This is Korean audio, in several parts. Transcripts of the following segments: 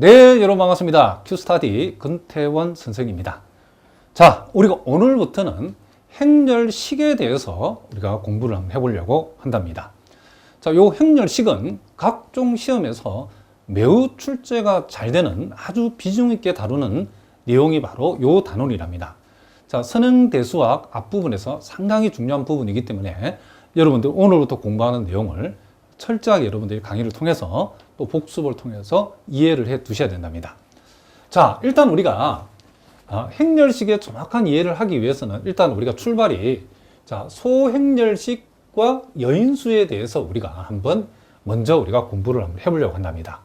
네, 여러분 반갑습니다. 큐스타디 근태원 선생입니다. 자, 우리가 오늘부터는 행렬식에 대해서 우리가 공부를 한번 해보려고 한답니다. 자, 요 행렬식은 각종 시험에서 매우 출제가 잘 되는 아주 비중 있게 다루는 내용이 바로 요 단원이랍니다. 자, 선행대수학 앞부분에서 상당히 중요한 부분이기 때문에 여러분들 오늘부터 공부하는 내용을 철저하게 여러분들이 강의를 통해서 또 복습을 통해서 이해를 해 두셔야 된답니다. 자, 일단 우리가 행렬식의 정확한 이해를 하기 위해서는 일단 우리가 출발이 자, 소행렬식과 여인수에 대해서 우리가 한번 먼저 우리가 공부를 한번 해보려고 한답니다.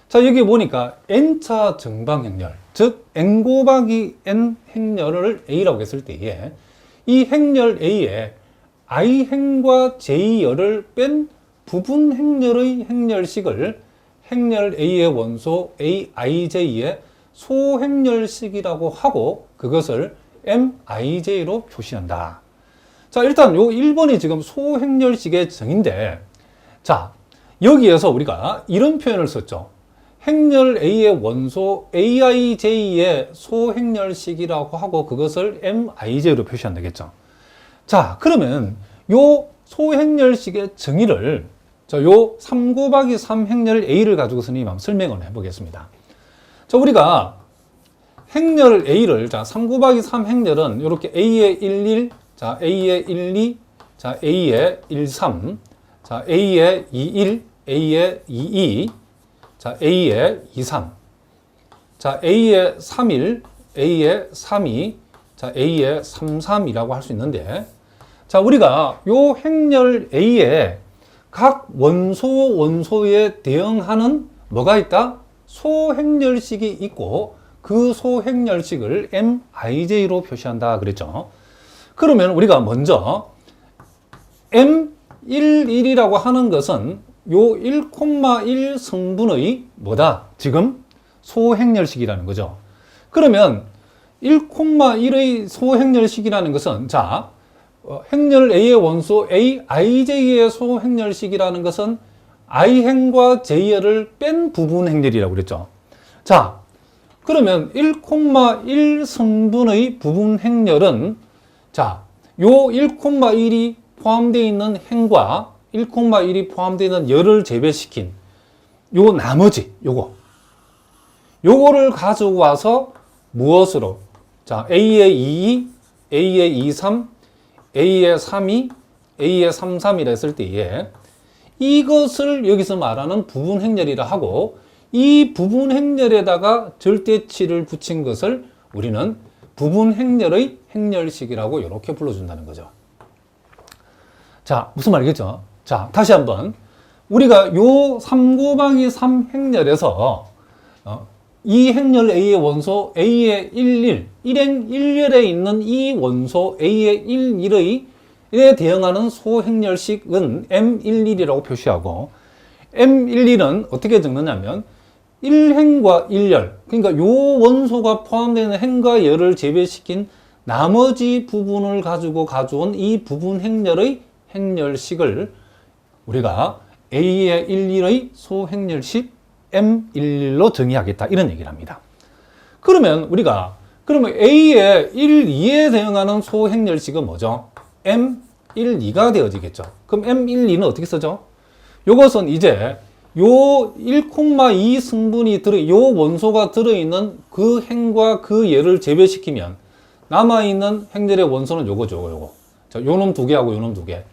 자, 여기 보니까 n차 정방행렬, 즉 n 곱하기 n 행렬을 a라고 했을 때에 이 행렬 a에 i행과 j열을 뺀 부분 행렬의 행렬식을 행렬 a의 원소 aij의 소행렬식이라고 하고 그것을 mij로 표시한다. 자, 일단 요 1번이 지금 소행렬식의 정의인데, 자, 여기에서 우리가 이런 표현을 썼죠. 행렬 a의 원소 aij의 소행렬식이라고 하고 그것을 mij로 표시한다 겠죠. 자, 그러면 요 소행렬식의 정의를 자, 요 3 곱하기 3 행렬 a를 가지고 선생님이 한번 설명을 해보겠습니다. 자, 우리가 행렬 a를 자, 3 곱하기 3 행렬은 이렇게 a의 11, 자, a의 12, 자, a의 13, 자, a의 21, a의 22, 자, a의 23, 자, a의 31, a의 32, 자, a의 33이라고 할 수 있는데, 자, 우리가 요 행렬 a에 각 원소에 대응하는 뭐가 있다? 소행렬식이 있고 그 소행렬식을 mij로 표시한다 그랬죠. 그러면 우리가 먼저 M11이라고 하는 것은 요 1,1 성분의 뭐다? 지금 소행렬식이라는 거죠. 그러면 1,1의 소행렬식이라는 것은 자, 행렬 a의 원소 aij의 소행렬식이라는 것은 i행과 j열을 뺀 부분 행렬이라고 그랬죠. 자, 그러면 1,1 성분의 부분 행렬은 요 1,1이 포함되어 있는 행과 1,1이 포함되어 있는 열을 제외시킨 요 나머지 요거를 가지고 와서 무엇으로? 자, a의 22, a의 23, a의 32, a의 33이라 했을 때에 이것을 여기서 말하는 부분 행렬이라 하고 이 부분 행렬에다가 절대치를 붙인 것을 우리는 부분 행렬의 행렬식이라고 이렇게 불러준다는 거죠. 자, 무슨 말이겠죠? 자, 다시 한번 우리가 요 3 곱하기 3 행렬에서 이 행렬 a의 원소 a의 11, 1행 1열에 있는 이 원소 a의 11에 대응하는 소행렬식은 M11이라고 표시하고 M11은 어떻게 적느냐면 1행과 1열, 그러니까 요 원소가 포함되는 행과 열을 제외시킨 나머지 부분을 가지고 가져온 이 부분 행렬의 행렬식을 우리가 A의 11의 소행렬식 M11로 정의하겠다 이런 얘기를 합니다. 그러면 우리가 A의 1, 2에 대응하는 소행렬식은 뭐죠? M12가 되어지겠죠. 그럼 M12는 어떻게 쓰죠? 요것은 이제 요 1,2 성분이 요 원소가 들어있는 그 행과 그 예를 제외시키면 남아있는 행렬의 원소는 요거. 자, 요놈 두 개하고 요놈 두 개.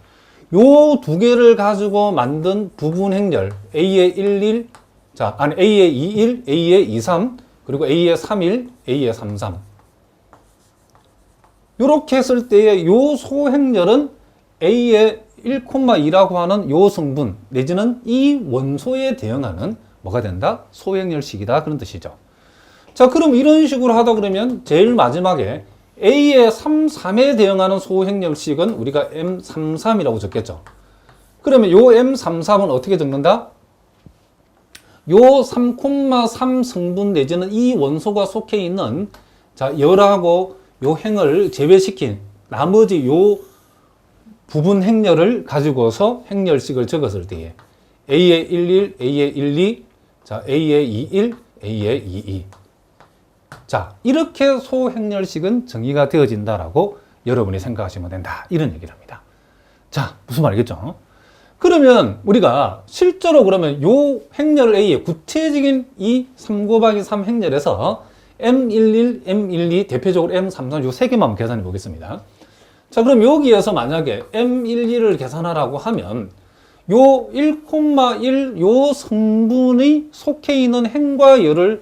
요 두 개를 가지고 만든 부분 행렬 A의 11, 자, 아니 A의 21, A의 23, 그리고 A의 31, A의 33. 요렇게 했을 때의 요 소행렬은 A의 1,2라고 하는 요 성분 내지는 이 원소에 대응하는 뭐가 된다? 소행렬식이다 그런 뜻이죠. 자, 그럼 이런 식으로 하다 그러면 제일 마지막에 A의 33에 대응하는 소행렬식은 우리가 M33이라고 적겠죠. 그러면 요 M33은 어떻게 적는다? 요 3,3 성분 내지는 이 원소가 속해 있는 자, 열하고 요 행을 제외시킨 나머지 요 부분 행렬을 가지고서 행렬식을 적었을 때에 A의 11, A의 12, 자, A의 21, A의 2E. 자, 이렇게 소행렬식은 정의가 되어진다라고 여러분이 생각하시면 된다. 이런 얘기를 합니다. 자, 무슨 말이겠죠? 그러면 우리가 실제로 그러면 요 행렬 A의 구체적인 이 3 곱하기 3 행렬에서 M11, M12, 대표적으로 M33 요 세 개만 계산해 보겠습니다. 자, 그럼 여기에서 만약에 M11을 계산하라고 하면 요 1,1 요 성분이 속해 있는 행과 열을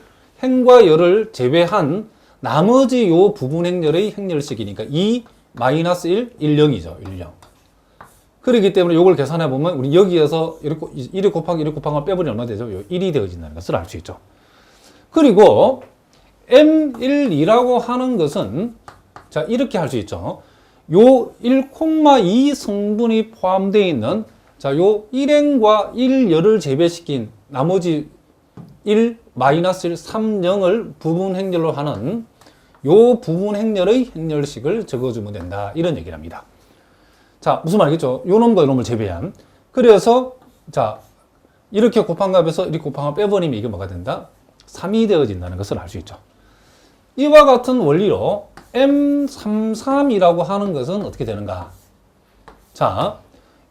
제외한 나머지 요 부분 행렬의 행렬식이니까 2, -1, 10이죠. 10. 그렇기 때문에 요걸 계산해 보면 우리 여기에서 1 곱하기 1 곱하기 빼버리면 얼마 되죠? 요 1이 되어진다는 것을 알 수 있죠. 그리고 M12라고 하는 것은 자, 이렇게 할 수 있죠. 요 1,2 성분이 포함되어 있는 자, 요 1행과 1열을 제외시킨 나머지 1, -1, 30을 부분 행렬로 하는 요 부분 행렬의 행렬식을 적어주면 된다. 이런 얘기를 합니다. 자, 무슨 말이겠죠? 요 놈과 요 놈을 제외한. 그래서, 자, 이렇게 곱한 값에서 이렇게 곱한 값 빼버리면 이게 뭐가 된다? 3이 되어진다는 것을 알 수 있죠. 이와 같은 원리로 M33이라고 하는 것은 어떻게 되는가? 자,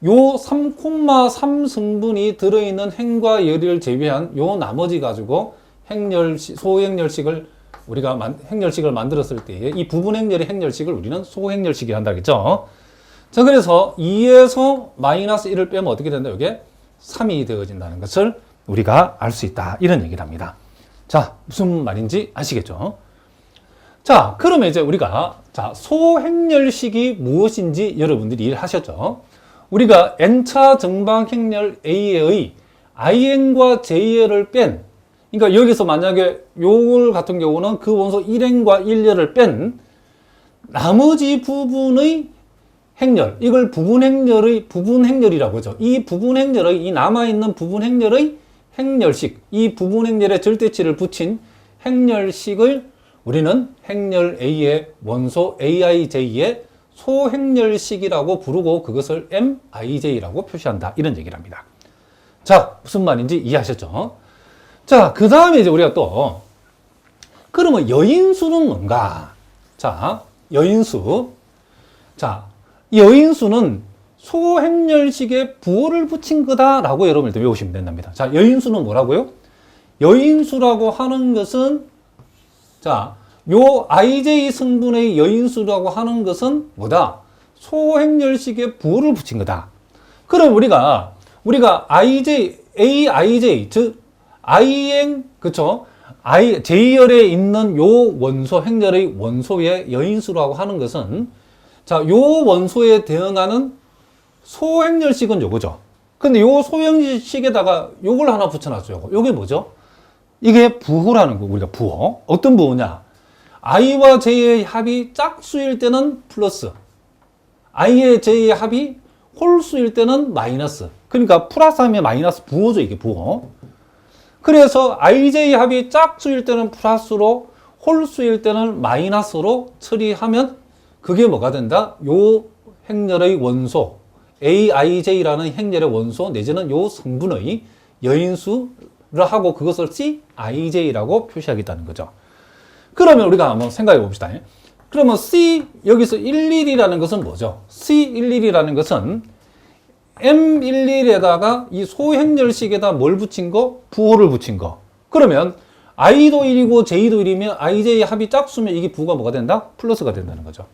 요 3,3 성분이 들어있는 행과 열을 제외한 요 나머지 가지고 소행렬식을 우리가 행렬식을 만들었을 때에 이 부분 행렬의 행렬식을 우리는 소행렬식이라 한다 그랬죠. 자, 그래서 2에서 -1을 빼면 어떻게 된다? 이게 3이 되어진다는 것을 우리가 알 수 있다. 이런 얘기를 합니다. 자, 무슨 말인지 아시겠죠? 자, 그러면 이제 우리가 자, 소행렬식이 무엇인지 여러분들이 이해하셨죠? 우리가 n차 정방 행렬 A의 In과 J를 뺀, 그러니까 여기서 만약에 요걸 같은 경우는 그 원소 1행과 1열을 뺀 나머지 부분의 행렬, 이걸 부분 행렬이라고 하죠. 이 부분 행렬의, 이 남아있는 부분 행렬의 행렬식, 이 부분 행렬에 절대치를 붙인 행렬식을 우리는 행렬 A의 원소 AIJ의 소행렬식이라고 부르고 그것을 MIJ라고 표시한다. 이런 얘기를 합니다. 자, 무슨 말인지 이해하셨죠? 자, 그 다음에 이제 우리가 또, 그러면 여인수는 뭔가? 자, 여인수. 자, 여인수는 소행렬식에 부호를 붙인 거다라고 여러분들 외우시면 된답니다. 자, 여인수는 뭐라고요? 여인수라고 하는 것은 자, 요 IJ 성분의 여인수라고 하는 것은 뭐다? 소행렬식에 부호를 붙인 거다. 그럼 우리가 AIJ, 즉, IN, 그쵸? J열에 있는 요 원소, 행렬의 원소의 여인수라고 하는 것은 자, 요 원소에 대응하는 소행렬식은 요거죠. 근데 요 소행렬식에다가 요걸 하나 붙여놨어요. 요게 뭐죠? 이게 부호라는 거, 우리가 부호. 어떤 부호냐? I와 J의 합이 짝수일 때는 플러스, I의 J의 합이 홀수일 때는 마이너스. 그러니까 플러스 하면 마이너스 부호죠, 이게 부호. 그래서 IJ 합이 짝수일 때는 플러스로, 홀수일 때는 마이너스로 처리하면 그게 뭐가 된다? 요 행렬의 원소, AIJ라는 행렬의 원소 내지는 요 성분의 여인수를 하고 그것을 CIJ라고 표시하겠다는 거죠. 그러면 우리가 한번 생각해 봅시다. 그러면 여기서 11이라는 것은 뭐죠? C11이라는 것은 M11에다가 이 소행렬식에다 뭘 붙인 거? 부호를 붙인 거. 그러면 I도 1이고 J도 1이면 IJ 합이 짝수면 이게 부호가 뭐가 된다? 플러스가 된다는 거죠.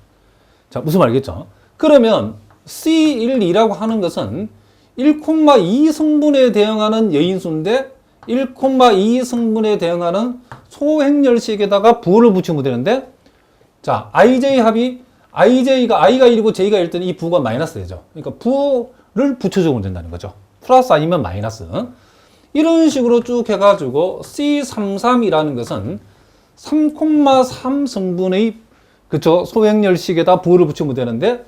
자, 무슨 말이겠죠? 그러면 C12라고 하는 것은 1,2 성분에 대응하는 여인수인데 1,2 성분에 대응하는 소행렬식에다가 부호를 붙이면 되는데 자, IJ 합이 IJ가 I가 1이고 J가 1 때는 이 부호가 마이너스 되죠. 그러니까 부호를 붙여주면 된다는 거죠. 플러스 아니면 마이너스. 이런 식으로 쭉 해가지고 C33이라는 것은 3,3 성분의 그쵸 소행렬식에다 부호를 붙이면 되는데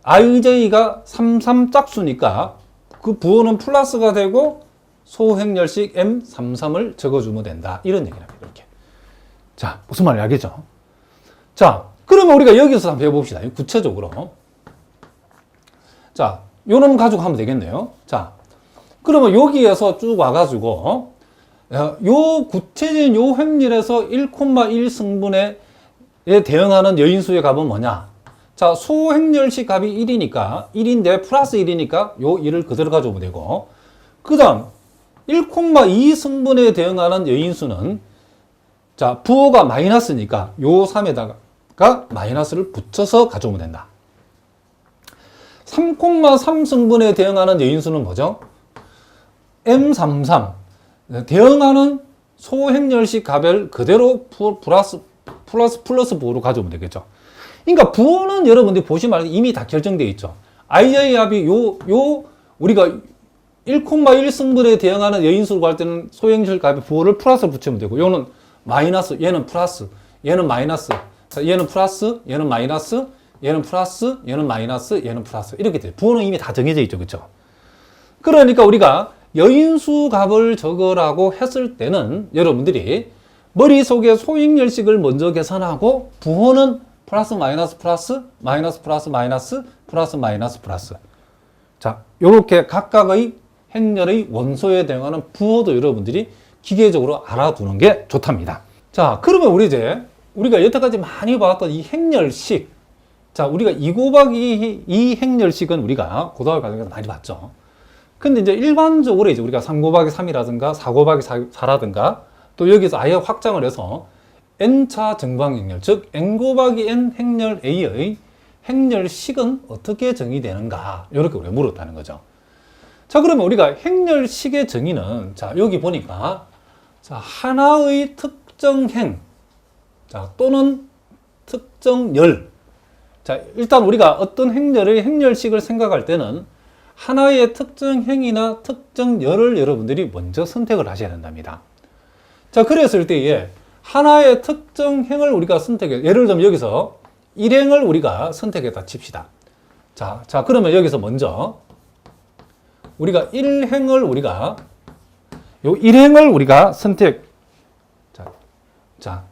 IJ가 33 짝수니까 그 부호는 플러스가 되고 소행렬식 M33을 적어주면 된다. 이런 얘기를 합니다. 이렇게. 자, 무슨 말인지 알겠죠? 자, 그러면 우리가 여기서 한번 해봅시다. 구체적으로. 자, 요 놈 가지고 하면 되겠네요. 자, 그러면 여기에서 쭉 와가지고 요 구체적인 요 행렬에서 1,1 승분에 대응하는 여인수의 값은 뭐냐? 자, 소행렬식 값이 1이니까 1인데 플러스 1이니까 요 1을 그대로 가져오면 되고, 그 다음 1,2 승분에 대응하는 여인수는 자, 부호가 마이너스니까 요 3에다가 마이너스를 붙여서 가져오면 된다. 3,3 승분에 대응하는 여인수는 뭐죠? M33 대응하는 소행렬식 값을 그대로 플러스 부호로 가져오면 되겠죠. 그러니까 부호는 여러분들이 보시면 이미 다 결정되어 있죠. IJ 합이 우리가 1,1 승분에 대응하는 여인수로 갈 때는 소행렬식 값의 부호를 플러스 붙이면 되고, 요는 마이너스, 얘는 플러스, 얘는 마이너스, 얘는 플러스, 얘는 마이너스, 얘는 플러스, 얘는 마이너스, 얘는 플러스, 이렇게 돼요. 부호는 이미 다 정해져 있죠. 그렇죠? 그러니까 우리가 여인수 값을 적으라고 했을 때는 여러분들이 머릿속에 소행렬식을 먼저 계산하고 부호는 플러스 마이너스 플러스 마이너스 플러스 마이너스 플러스 마이너스 플러스. 자, 요렇게 각각의 행렬의 원소에 대응하는 부호도 여러분들이 기계적으로 알아두는 게 좋답니다. 자, 그러면 우리가 여태까지 많이 봤던 이 행렬식, 자, 우리가 2 곱하기 2 행렬식은 우리가 고등학교 과정에서 많이 봤죠. 근데 이제 일반적으로 우리가 3 곱하기 3이라든가 4 곱하기 4라든가 또 여기서 아예 확장을 해서 n차 정방행렬, 즉 n 곱하기 n 행렬 A의 행렬식은 어떻게 정의되는가, 이렇게 우리가 물었다는 거죠. 자, 그러면 우리가 행렬식의 정의는, 자, 여기 보니까, 자, 하나의 특정 행, 자, 또는 특정 열. 자, 일단 우리가 어떤 행렬의 행렬식을 생각할 때는 하나의 특정 행이나 특정 열을 여러분들이 먼저 선택을 하셔야 된답니다. 자, 그랬을 때에 하나의 특정 행을 우리가 선택해, 예를 들면 여기서 일행을 우리가 선택했다 칩시다. 자, 그러면 여기서 먼저 우리가 요 일행을 우리가 선택,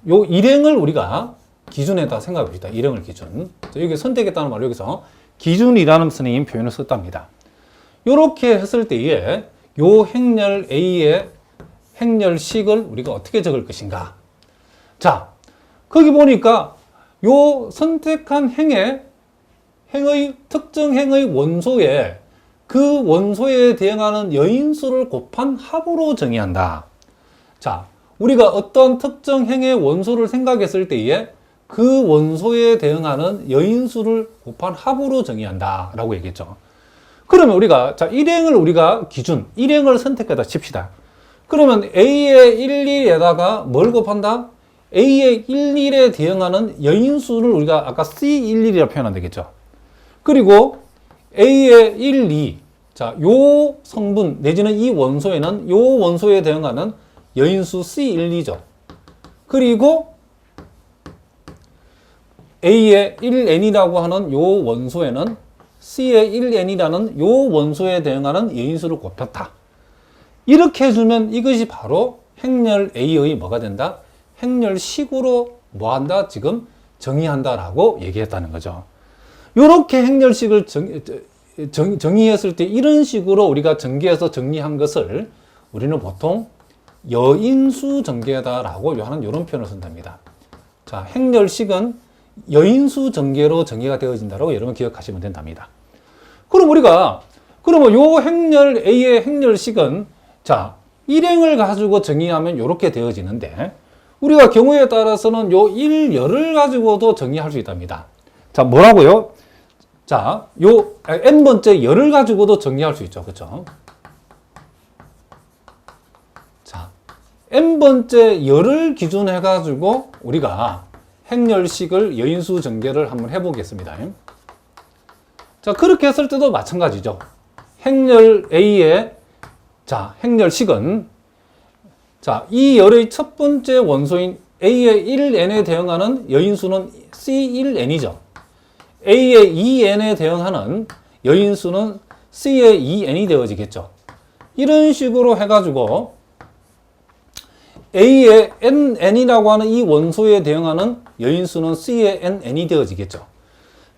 요 일행을 우리가 기준에다 생각해 봅시다. 일행을 기준. 자, 여기 선택했다는 말을 여기서 기준이라는 선생님 표현을 썼답니다. 요렇게 했을 때에 요 행렬 A의 행렬식을 우리가 어떻게 적을 것인가. 자, 거기 보니까 요 선택한 행의 특정 행의 원소에 그 원소에 대응하는 여인수를 곱한 합으로 정의한다. 자, 우리가 어떤 특정 행의 원소를 생각했을 때에 그 원소에 대응하는 여인수를 곱한 합으로 정의한다 라고 얘기했죠. 그러면 우리가, 자, 일행을 우리가 기준, 일행을 선택하다 칩시다. 그러면 A의 11에다가 뭘 곱한다? A의 11에 대응하는 여인수를 우리가 아까 C11이라고 표현하면 되겠죠. 그리고 A의 12, 자, 요 성분 내지는 이 원소에는 요 원소에 대응하는 여인수 C12죠. 그리고 A의 1N이라고 하는 요 원소에는 C의 1N이라는 요 원소에 대응하는 여인수를 곱했다. 이렇게 해주면 이것이 바로 행렬 A의 뭐가 된다? 행렬식으로 뭐한다? 지금 정의한다라고 얘기했다는 거죠. 이렇게 행렬식을 정의했을 때 이런 식으로 우리가 전개해서 정리한 것을 우리는 보통 여인수 전개다라고 하는 이런 표현을 쓴답니다. 자, 행렬식은 여인수 전개로 정의가 되어진다라고 여러분 기억하시면 된답니다. 그러면 요 행렬 A의 행렬식은 자, 일행을 가지고 정의하면 이렇게 되어지는데 우리가 경우에 따라서는 요 일열을 가지고도 정의할 수 있답니다. 자, 뭐라고요? 자, 요 n번째 열을 가지고도 정의할 수 있죠. 그렇죠? 자, n번째 열을 기준해 가지고 우리가 행렬식을 여인수 전개를 한번 해 보겠습니다. 자, 그렇게 했을 때도 마찬가지죠. 행렬 A의 자, 행렬식은 자, 이 열의 첫 번째 원소인 A의 1n에 대응하는 여인수는 C1n이죠. A의 2n에 대응하는 여인수는 C의 2n이 되어지겠죠. 이런 식으로 해가지고 A의 n이라고 하는 이 원소에 대응하는 여인수는 C의 n이 되어지겠죠.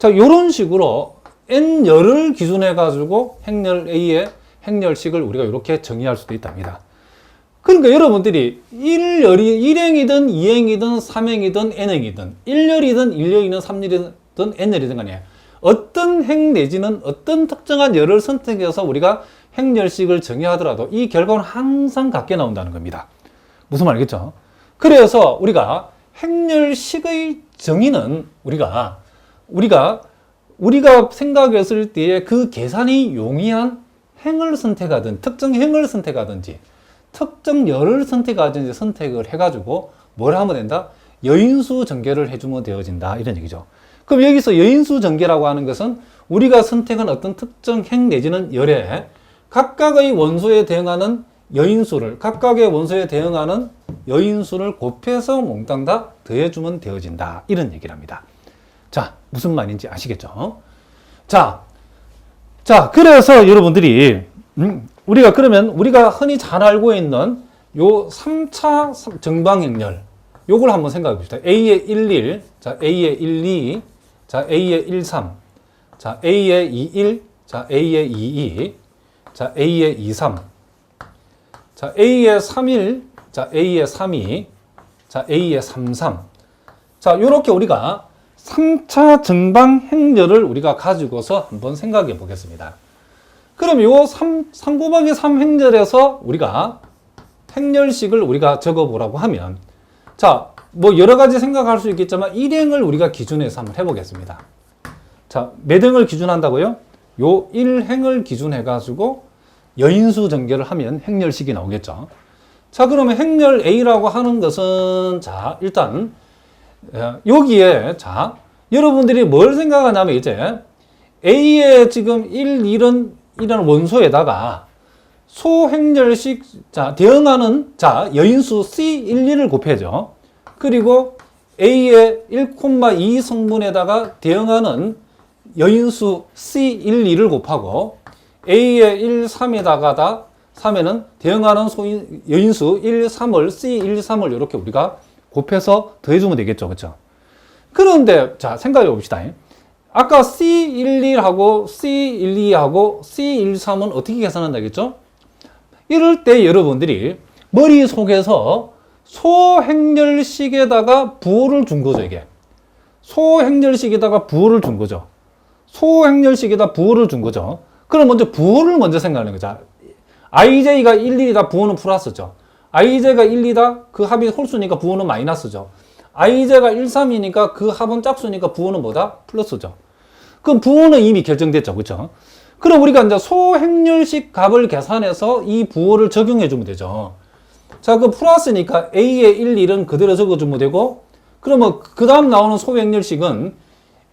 자, 이런 식으로 n열을 기준해 가지고 행렬 A의 행렬식을 우리가 이렇게 정의할 수도 있답니다. 그러니까 여러분들이 1행이든 2행이든 3행이든 n행이든 1열이든 1열이든 3열이든 n열이든 간에 어떤 행 내지는 어떤 특정한 열을 선택해서 우리가 행렬식을 정의하더라도 이 결과는 항상 같게 나온다는 겁니다. 무슨 말이겠죠? 그래서 우리가 행렬식의 정의는 우리가 생각했을 때에 그 계산이 용이한 행을 선택하든 특정 행을 선택하든지 특정 열을 선택하든지 선택을 해가지고 뭘 하면 된다? 여인수 전개를 해주면 되어진다 이런 얘기죠. 그럼 여기서 여인수 전개라고 하는 것은 우리가 선택한 어떤 특정 행 내지는 열에 각각의 원소에 대응하는 여인수를 곱해서 몽땅 다 더해주면 되어진다 이런 얘기를 합니다. 자, 무슨 말인지 아시겠죠? 자, 그래서 여러분들이 우리가 흔히 잘 알고 있는 요 3차 정방행렬 요걸 한번 생각해 봅시다. A의 11, 자 A의 12, 자 A의 13, 자 A의 21, 자 A의 22, 자 A의 23, 자 A의 31, 자 A의 32, 자 A의 33. 자 요렇게 우리가 3차 정방행렬을 우리가 가지고서 한번 생각해 보겠습니다. 그럼 요 3 곱하기 3 행렬에서 우리가 행렬식을 우리가 적어 보라고 하면 자, 뭐 여러 가지 생각할 수 있겠지만 1행을 우리가 기준해서 한번 해보겠습니다. 자, 몇 행을 기준한다고요? 요 1행을 기준해 가지고 여인수 전개를 하면 행렬식이 나오겠죠. 자, 그러면 행렬 A라고 하는 것은 자, 일단 여기에 자, 여러분들이 뭘 생각하냐면 이제 A의 지금 1이라는 원소에다가 소행렬식 자 대응하는 자 여인수 C12를 곱해죠. 그리고 A의 1,2 성분에다가 대응하는 여인수 C12를 곱하고 A의 1,3에다가 3에는 대응하는 여인수 1,3을 C13을 이렇게 우리가 곱해서 더해주면 되겠죠. 그렇죠? 그런데 자 생각해 봅시다. 아까 C11하고 C12하고 C13은 어떻게 계산한다겠죠? 이럴 때 여러분들이 머릿속에서 소행렬식에다가 부호를 준 거죠, 이게. 소행렬식에다가 부호를 준 거죠. 소행렬식에다 부호를 준 거죠. 그럼 부호를 먼저 생각하는 거죠. IJ가 1, 2다 부호는 플러스죠. IJ가 1, 2다 그 합이 홀수니까 부호는 마이너스죠. IJ가 1, 3이니까 그 합은 짝수니까 부호는 뭐다? 플러스죠. 그럼 부호는 이미 결정됐죠. 그렇죠? 그럼 우리가 이제 소행렬식 값을 계산해서 이 부호를 적용해 주면 되죠. 자, 그 플러스니까 A의 1, 1은 그대로 적어 주면 되고 그러면 그 다음 나오는 소행렬식은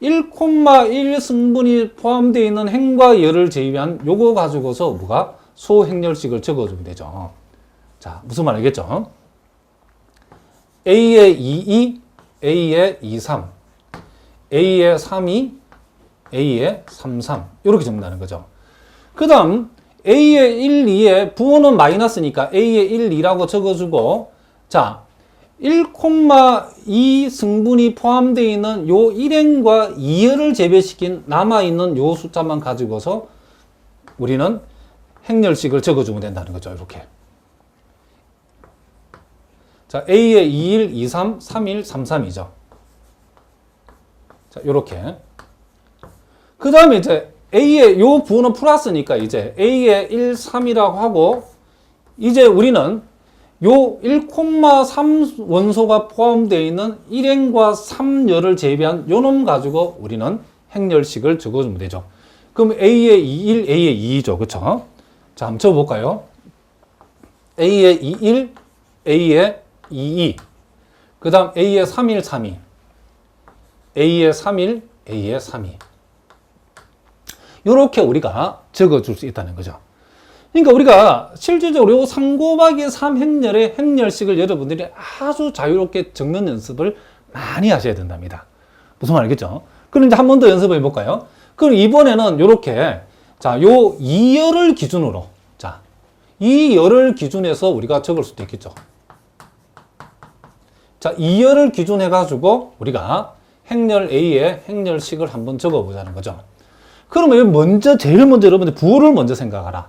1,1 승분이 포함되어 있는 행과 열을 제외한 요거 가지고서 뭐가 소행렬식을 적어 주면 되죠. 자, 무슨 말 알겠죠? A의 22, A의 23, A의 32, A의 33 이렇게 적는다는 거죠. 그 다음 A의 1, 2에 부호는 마이너스니까 A의 1, 2라고 적어주고 자 1,2 승분이 포함되어 있는 요 1행과 2열을 제외시킨 남아있는 요 숫자만 가지고서 우리는 행렬식을 적어주면 된다는 거죠. 이렇게 자 A의 21, 23, 31, 33이죠. 자 요렇게 그 다음에 이제 A의 요 부호는 플러스니까 이제 A의 1, 3이라고 하고 이제 우리는 요 1,3 원소가 포함되어 있는 1행과 3열을 제외한 요 놈 가지고 우리는 행렬식을 적어주면 되죠. 그럼 A의 21, A의 22죠. 그쵸? 자, 한번 적어볼까요? A의 21, A의 22. 그 다음 A의 31, 32. A의 31, A의 32. 요렇게 우리가 적어줄 수 있다는 거죠. 그러니까 우리가 실질적으로 요 3 곱하기 3 행렬의 행렬식을 여러분들이 아주 자유롭게 적는 연습을 많이 하셔야 된답니다. 무슨 말 알겠죠? 그럼 이제 한 번 더 연습해 볼까요? 그럼 이번에는 요렇게 자, 요 2열을 기준으로 자, 이 열을 기준해서 우리가 적을 수도 있겠죠. 자, 2열을 기준해 가지고 우리가 행렬 A의 행렬식을 한번 적어 보자는 거죠. 그러면 제일 먼저 여러분들 부호를 먼저 생각하라.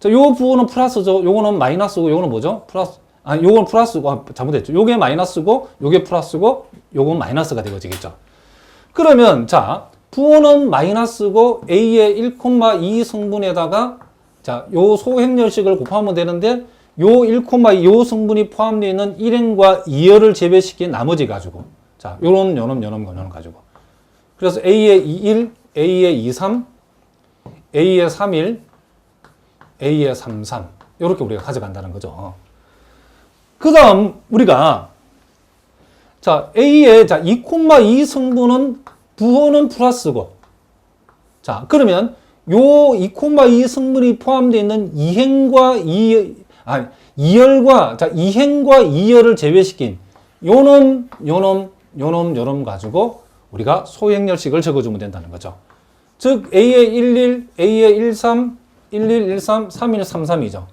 자, 요 부호는 플러스죠. 요거는 마이너스고, 요거는 뭐죠? 플러스. 아, 요건 플러스고, 아, 잘못했죠. 요게 마이너스고, 요게 플러스고, 요건 마이너스가 되어지겠죠. 그러면, 자, 부호는 마이너스고, A의 1,2 성분에다가, 자, 요 소행렬식을 곱하면 되는데, 요 1,2, 요 성분이 포함되어 있는 1행과 2열을 제외시킨 나머지 가지고, 자, 요런 가지고. 그래서 A의 21, A의 23, A의 31, A의 33. 요렇게 우리가 가져간다는 거죠. 그 다음, 우리가, 자, A의, 자, 2,2 성분은, 부호는 플러스고, 자, 그러면, 요 2,2 성분이 포함되어 있는 2행과 2열과, 자, 2행과 2열을 제외시킨, 요놈 가지고, 우리가 소행렬식을 적어주면 된다는 거죠. 즉, A의 11, A의 13, 11, 13, 31, 33이죠.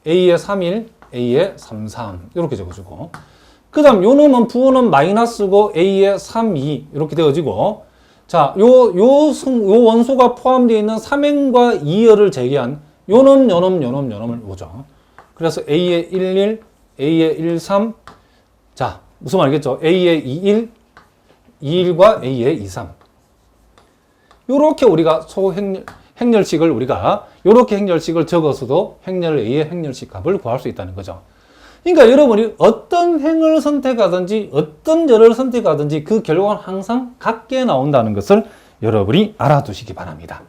A의 31, A의 33 이렇게 적어주고, 그 다음 요 놈은 부호는 마이너스고 A의 32 이렇게 되어지고, 자, 요 원소가 포함되어 있는 3행과 2열을 제외한 요놈을 보죠. 그래서 A의 11, A의 13, 자, 무슨 말이겠죠? A의 21, 21과 A의 23. 요렇게 우리가 행렬식을 우리가 요렇게 행렬식을 적어서도 행렬 A의 행렬식 값을 구할 수 있다는 거죠. 그러니까 여러분이 어떤 행을 선택하든지 어떤 열을 선택하든지 그 결과는 항상 같게 나온다는 것을 여러분이 알아두시기 바랍니다.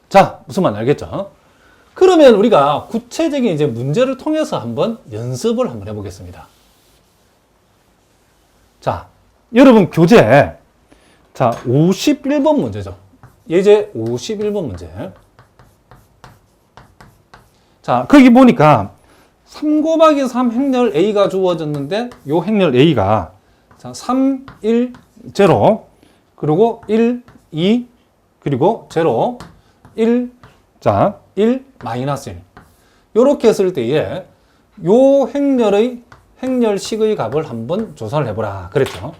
자, 무슨 말 알겠죠? 그러면 우리가 구체적인 이제 문제를 통해서 한번 연습을 한번 해보겠습니다. 자, 여러분 교재 자 51번 문제죠. 예제 51번 문제. 자, 거기 보니까 3 곱하기 3 행렬 A가 주어졌는데 요 행렬 A가 자, 3, 1, 0 그리고 1, 2 그리고 0, 1, 자, 1, 마이너스 1 요렇게 했을 때에 요 행렬의 행렬식의 값을 한번 조사를 해보라 그랬죠.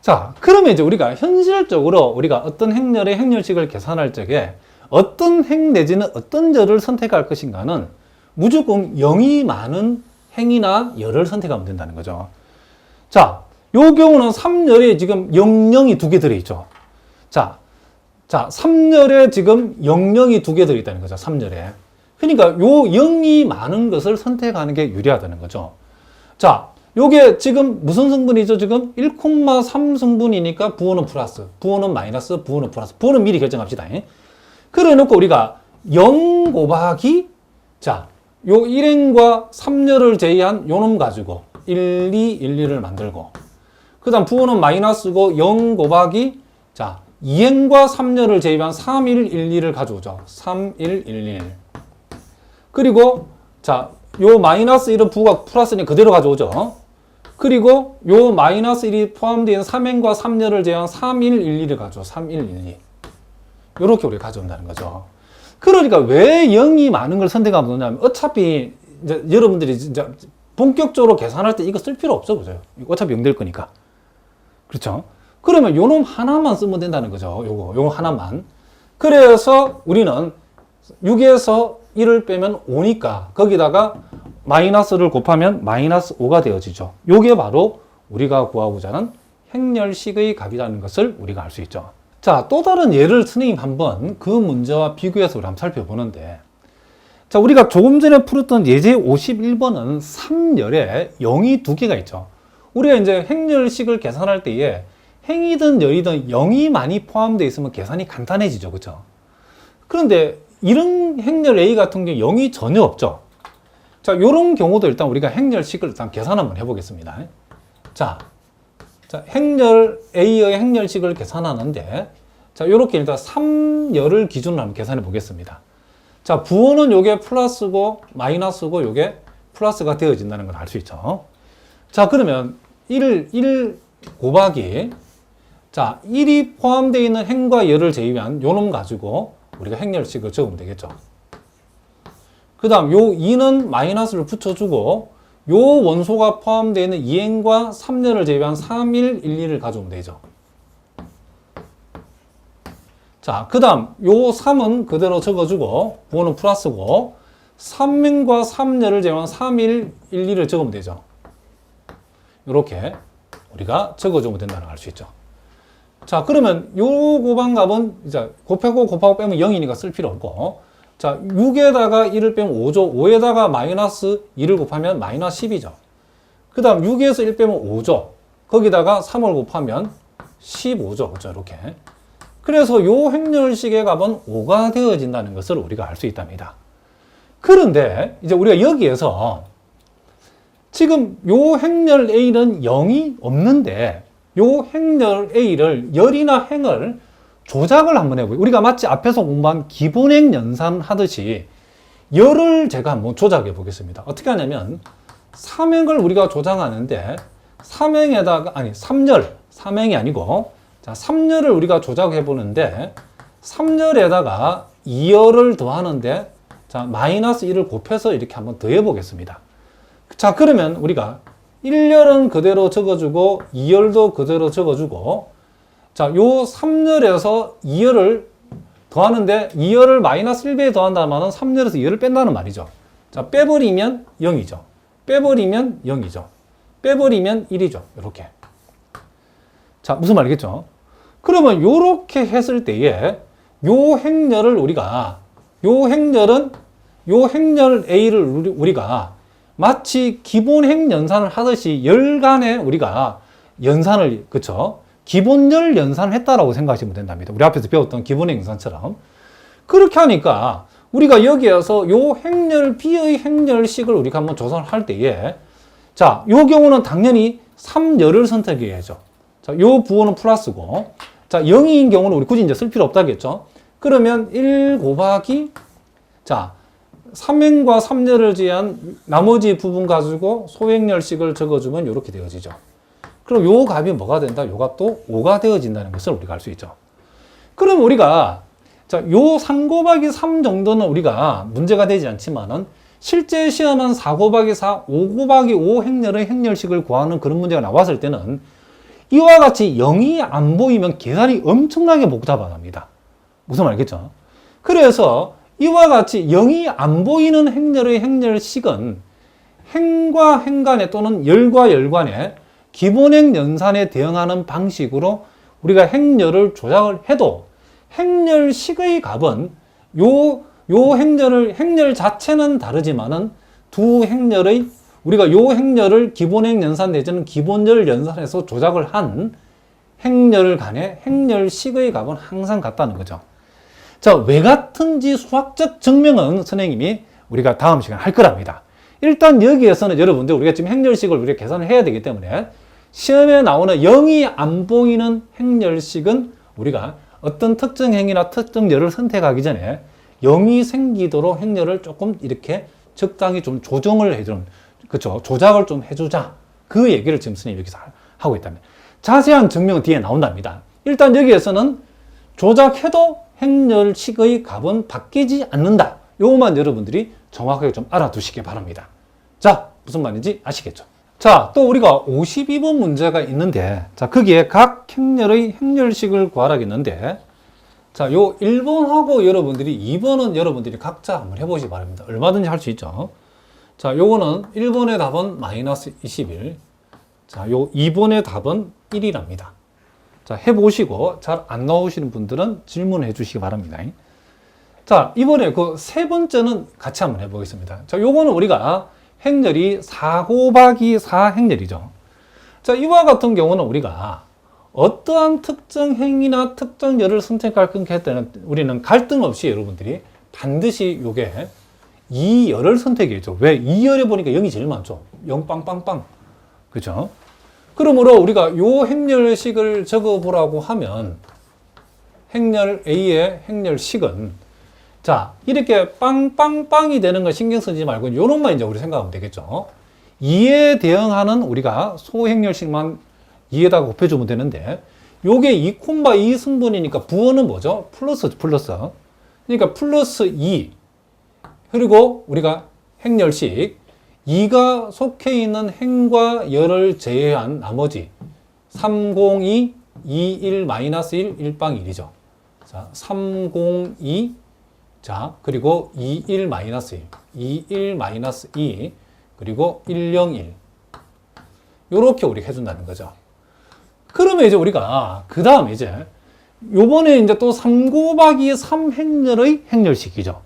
자, 그러면 이제 우리가 현실적으로 우리가 어떤 행렬의 행렬식을 계산할 적에 어떤 행 내지는 어떤 열을 선택할 것인가는 무조건 0이 많은 행이나 열을 선택하면 된다는 거죠. 자, 요 경우는 3열에 지금 00이 2개 들어있죠. 자, 3열에 지금 00이 2개 들어있다는 거죠. 3열에. 그러니까 요 0이 많은 것을 선택하는 게 유리하다는 거죠. 자, 요게 지금 무슨 성분이죠? 지금 1,3 성분이니까 부호는 플러스, 부호는 마이너스, 부호는 플러스. 부호는 미리 결정합시다. 그래 놓고 우리가 0 곱하기, 자, 요 1행과 3열을 제외한 요놈 가지고 1, 2, 1, 2를 만들고, 그 다음 부호는 마이너스고 0 곱하기, 자, 2행과 3열을 제외한 3, 1, 1, 2를 가져오죠. 3, 1, 1, 1. 그리고, 자, 요 마이너스 1은 부호가 플러스니 그대로 가져오죠. 그리고 요 마이너스 1이 포함되어 있는 3행과 3열을 제외한 3, 1, 1, 2를 가져오. 3, 1, 1, 2. 요렇게 우리가 가져온다는 거죠. 그러니까 왜 0이 많은 걸 선택하면 되냐면 어차피 이제 여러분들이 진짜 본격적으로 계산할 때 이거 쓸 필요 없어. 그죠? 어차피 0 될 거니까. 그렇죠? 그러면 요 놈 하나만 쓰면 된다는 거죠. 요거 하나만. 그래서 우리는 6에서 1을 빼면 5니까 거기다가 마이너스를 곱하면 마이너스 5가 되어지죠. 요게 바로 우리가 구하고자 하는 행렬식의 값이라는 것을 우리가 알 수 있죠. 자, 또 다른 예를 선생님 한번 그 문제와 비교해서 우리 한번 살펴보는데, 자, 우리가 조금 전에 풀었던 예제 51번은 3열에 0이 2개가 있죠. 우리가 이제 행렬식을 계산할 때에 행이든 열이든 0이 많이 포함되어 있으면 계산이 간단해지죠. 그렇죠? 그런데 이런 행렬 A 같은 경우 0이 전혀 없죠. 자, 이런 경우도 일단 우리가 행렬식을 일단 계산 한번 해보겠습니다. 자, 행렬 A의 행렬식을 계산하는데, 자, 이렇게 일단 3열을 기준으로 한번 계산해 보겠습니다. 자, 부호는 요게 플러스고 마이너스고 요게 플러스가 되어진다는 걸 알 수 있죠. 자, 그러면 1 곱하기, 자, 1이 포함되어 있는 행과 열을 제외한 요놈 가지고 우리가 행렬식을 적으면 되겠죠. 그 다음 요 2는 마이너스를 붙여주고 요 원소가 포함되어 있는 2행과 3열을 제외한 3, 1, 1, 2를 가져오면 되죠. 자, 그 다음 요 3은 그대로 적어주고 부호는 플러스고, 3행과 3열을 제외한 3, 1, 1, 2를 적으면 되죠. 이렇게 우리가 적어주면 된다는 걸 알 수 있죠. 자, 그러면 요 곱한값은 이제 곱하고 빼면 0이니까 쓸 필요 없고, 자, 6에다가 1을 빼면 5죠. 5에다가 마이너스 2를 곱하면 마이너스 10이죠. 그 다음 6에서 1 빼면 5죠. 거기다가 3을 곱하면 15죠. 그죠? 이렇게. 그래서 요 행렬식의 값은 5가 되어진다는 것을 우리가 알 수 있답니다. 그런데 이제 우리가 여기에서 지금 요 행렬 A는 0이 없는데 요 행렬 A를 열이나 행을 조작을 한번 해보요. 우리가 마치 앞에서 공부한 기본행 연산 하듯이 열을 제가 한번 조작해 보겠습니다. 어떻게 하냐면 3행을 우리가 조작하는데 3행에다가 아니 3행이 아니고 자 3열을 우리가 조작해 보는데 3열에다가 2열을 더하는데 자 마이너스 1을 곱해서 이렇게 한번 더해 보겠습니다. 자 그러면 우리가 1열은 그대로 적어주고 2열도 그대로 적어주고 자 요 3열에서 2열을 더하는데 2열을 마이너스 1배에 더한다면 3열에서 2열을 뺀다는 말이죠. 자 빼버리면 0이죠. 빼버리면 0이죠. 빼버리면 1이죠. 이렇게. 자 무슨 말이겠죠? 그러면 요렇게 했을 때에 요 행렬을 우리가 요 행렬 A를 우리가 마치 기본행 연산을 하듯이 열간에 우리가 연산을, 그쵸? 기본열 연산을 했다라고 생각하시면 된답니다. 우리 앞에서 배웠던 기본행 연산처럼. 그렇게 하니까 우리가 여기에서 요 행렬 B의 행렬식을 우리가 한번 조사를 할 때에 자, 요 경우는 당연히 3열을 선택해야죠. 자, 요 부호는 플러스고 자, 0인 경우는 우리 굳이 이제 쓸 필요 없다겠죠? 그러면 1 곱하기 자, 3행과 3열을 제한 나머지 부분 가지고 소행렬식을 적어주면 이렇게 되어지죠. 그럼 요 값이 뭐가 된다? 요 값도 5가 되어진다는 것을 우리가 알 수 있죠. 그럼 우리가 자, 요 3 곱하기 3 정도는 우리가 문제가 되지 않지만은 실제 시험은 4 곱하기 4, 5 곱하기 5 행렬의 행렬식을 구하는 그런 문제가 나왔을 때는 이와 같이 0이 안 보이면 계산이 엄청나게 복잡합니다. 무슨 말이겠죠? 그래서 이와 같이 0이 안 보이는 행렬의 행렬식은 행과 행 간에 또는 열과 열 간에 기본행 연산에 대응하는 방식으로 우리가 행렬을 조작을 해도 행렬식의 값은 행렬 자체는 다르지만은 두 행렬의 우리가 요 행렬을 기본행 연산 내지는 기본열 연산에서 조작을 한 행렬 간의 행렬식의 값은 항상 같다는 거죠. 자, 왜 같은지 수학적 증명은 선생님이 우리가 다음 시간에 할 거랍니다. 일단 여기에서는 여러분들 우리가 지금 행렬식을 우리가 계산을 해야 되기 때문에 시험에 나오는 0이 안 보이는 행렬식은 우리가 어떤 특정 행위나 특정 열을 선택하기 전에 0이 생기도록 행렬을 조금 이렇게 적당히 좀 조정을 해주는, 그쵸? 조작을 좀 해주자. 그 얘기를 지금 선생님이 여기서 하고 있다면. 자세한 증명은 뒤에 나온답니다. 일단 여기에서는 조작해도 행렬식의 값은 바뀌지 않는다. 요것만 여러분들이 정확하게 좀 알아두시기 바랍니다. 자, 무슨 말인지 아시겠죠? 자, 또 우리가 52번 문제가 있는데, 자, 거기에 각 행렬의 행렬식을 구하라겠는데, 자, 요 1번하고 여러분들이 2번은 여러분들이 각자 한번 해보시기 바랍니다. 얼마든지 할 수 있죠. 자, 요거는 1번의 답은 마이너스 21. 자, 요 2번의 답은 1이랍니다. 자, 해보시고 잘 안 나오시는 분들은 질문해 주시기 바랍니다. 자, 이번에 그 세 번째는 같이 한번 해보겠습니다. 자, 요거는 우리가 행렬이 4 곱하기 4 행렬이죠. 자, 이와 같은 경우는 우리가 어떠한 특정 행위나 특정 열을 선택할 때는 우리는 갈등 없이 여러분들이 반드시 요게 이 열을 선택해야죠. 왜? 이 열에 보니까 0이 제일 많죠. 0 빵빵빵. 그죠? 그러므로 우리가 요 행렬식을 적어보라고 하면 행렬 A의 행렬식은 자, 이렇게 빵빵빵이 되는 거 신경 쓰지 말고 요런만 이제 우리 생각하면 되겠죠. 2에 대응하는 우리가 소행렬식만 2에다가 곱해주면 되는데 요게 2,2 승분이니까 부호는 뭐죠? 플러스. 그러니까 플러스 2 그리고 우리가 행렬식 2가 속해 있는 행과 열을 제외한 나머지 302, 21, 마이너스 1, 1빵 1이죠. 자, 302, 자, 그리고 21 마이너스 1, 21 마이너스 2 그리고 101 요렇게 우리가 해준다는 거죠. 그러면 이제 우리가 그 다음에 이제 요번에 이제 또 3 곱하기 3 행렬의 행렬식이죠.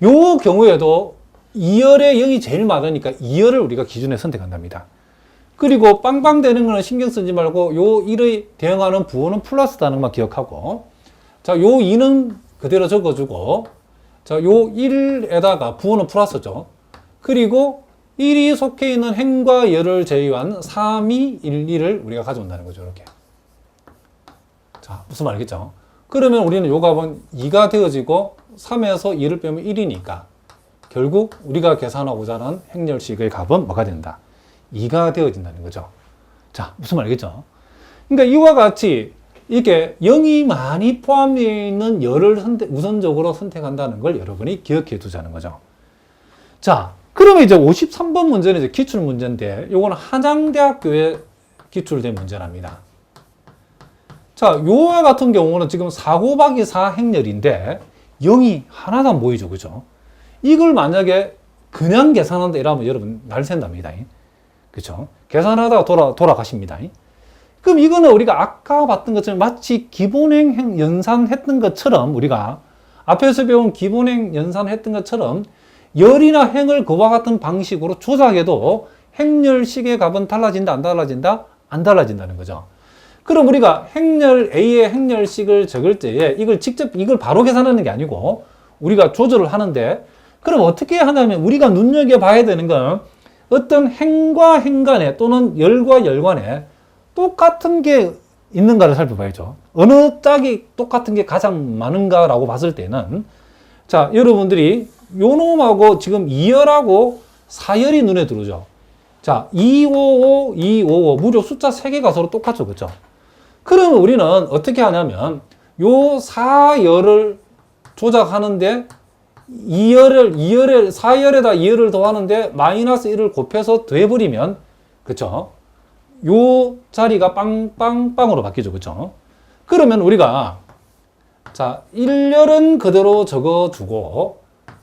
요 경우에도 2열에 0이 제일 많으니까 2열을 우리가 기준에 선택한답니다. 그리고 빵빵 되는 거는 신경 쓰지 말고 요 1의 대응하는 부호는 플러스다는 것만 기억하고, 자, 요 2는 그대로 적어주고, 자, 요 1에다가 부호는 플러스죠. 그리고 1이 속해 있는 행과 열을 제외한 3, 2, 1, 2를 우리가 가져온다는 거죠. 이렇게. 자, 무슨 말이겠죠? 그러면 우리는 요 값은 2가 되어지고 3에서 2를 빼면 1이니까 결국 우리가 계산하고자 하는 행렬식의 값은 뭐가 된다? 2가 되어진다는 거죠. 자, 무슨 말이겠죠? 그러니까 이와 같이 이게 0이 많이 포함되어 있는 열을 우선적으로 선택한다는 걸 여러분이 기억해 두자는 거죠. 자, 그러면 이제 53번 문제는 이제 기출 문제인데, 요거는 한양대학교에 기출된 문제랍니다. 자, 요와 같은 경우는 지금 4 곱하기 4 행렬인데 0이 하나도 안 보이죠. 그죠? 이걸 만약에 그냥 계산한다 이러면 여러분 날 샌답니다. 그죠? 계산하다가 돌아가십니다. 그럼 이거는 우리가 아까 봤던 것처럼 마치 기본행 연산했던 것처럼, 우리가 앞에서 배운 기본행 연산했던 것처럼 열이나 행을 그와 같은 방식으로 조작해도 행렬식의 값은 달라진다, 안 달라진다? 안 달라진다는 거죠. 그럼 우리가 행렬 A의 행렬식을 적을 때에 이걸 직접 이걸 바로 계산하는 게 아니고 우리가 조절을 하는데, 그럼 어떻게 하냐면 우리가 눈여겨봐야 되는 건 어떤 행과 행 간에 또는 열과 열 간에 똑같은 게 있는가를 살펴봐야죠. 어느 짝이 똑같은 게 가장 많은가라고 봤을 때는, 자, 여러분들이 요 놈하고 지금 2열하고 4열이 눈에 들어오죠. 자, 255, 255 무려 숫자 3개가 서로 똑같죠. 그렇죠? 그러면 우리는 어떻게 하냐면 요 4열을 조작하는데 4열에다 2열을 더하는데 마이너스 1을 곱해서 더해버리면, 그쵸? 요 자리가 빵빵빵으로 바뀌죠. 그쵸? 그러면 우리가, 자, 1열은 그대로 적어주고,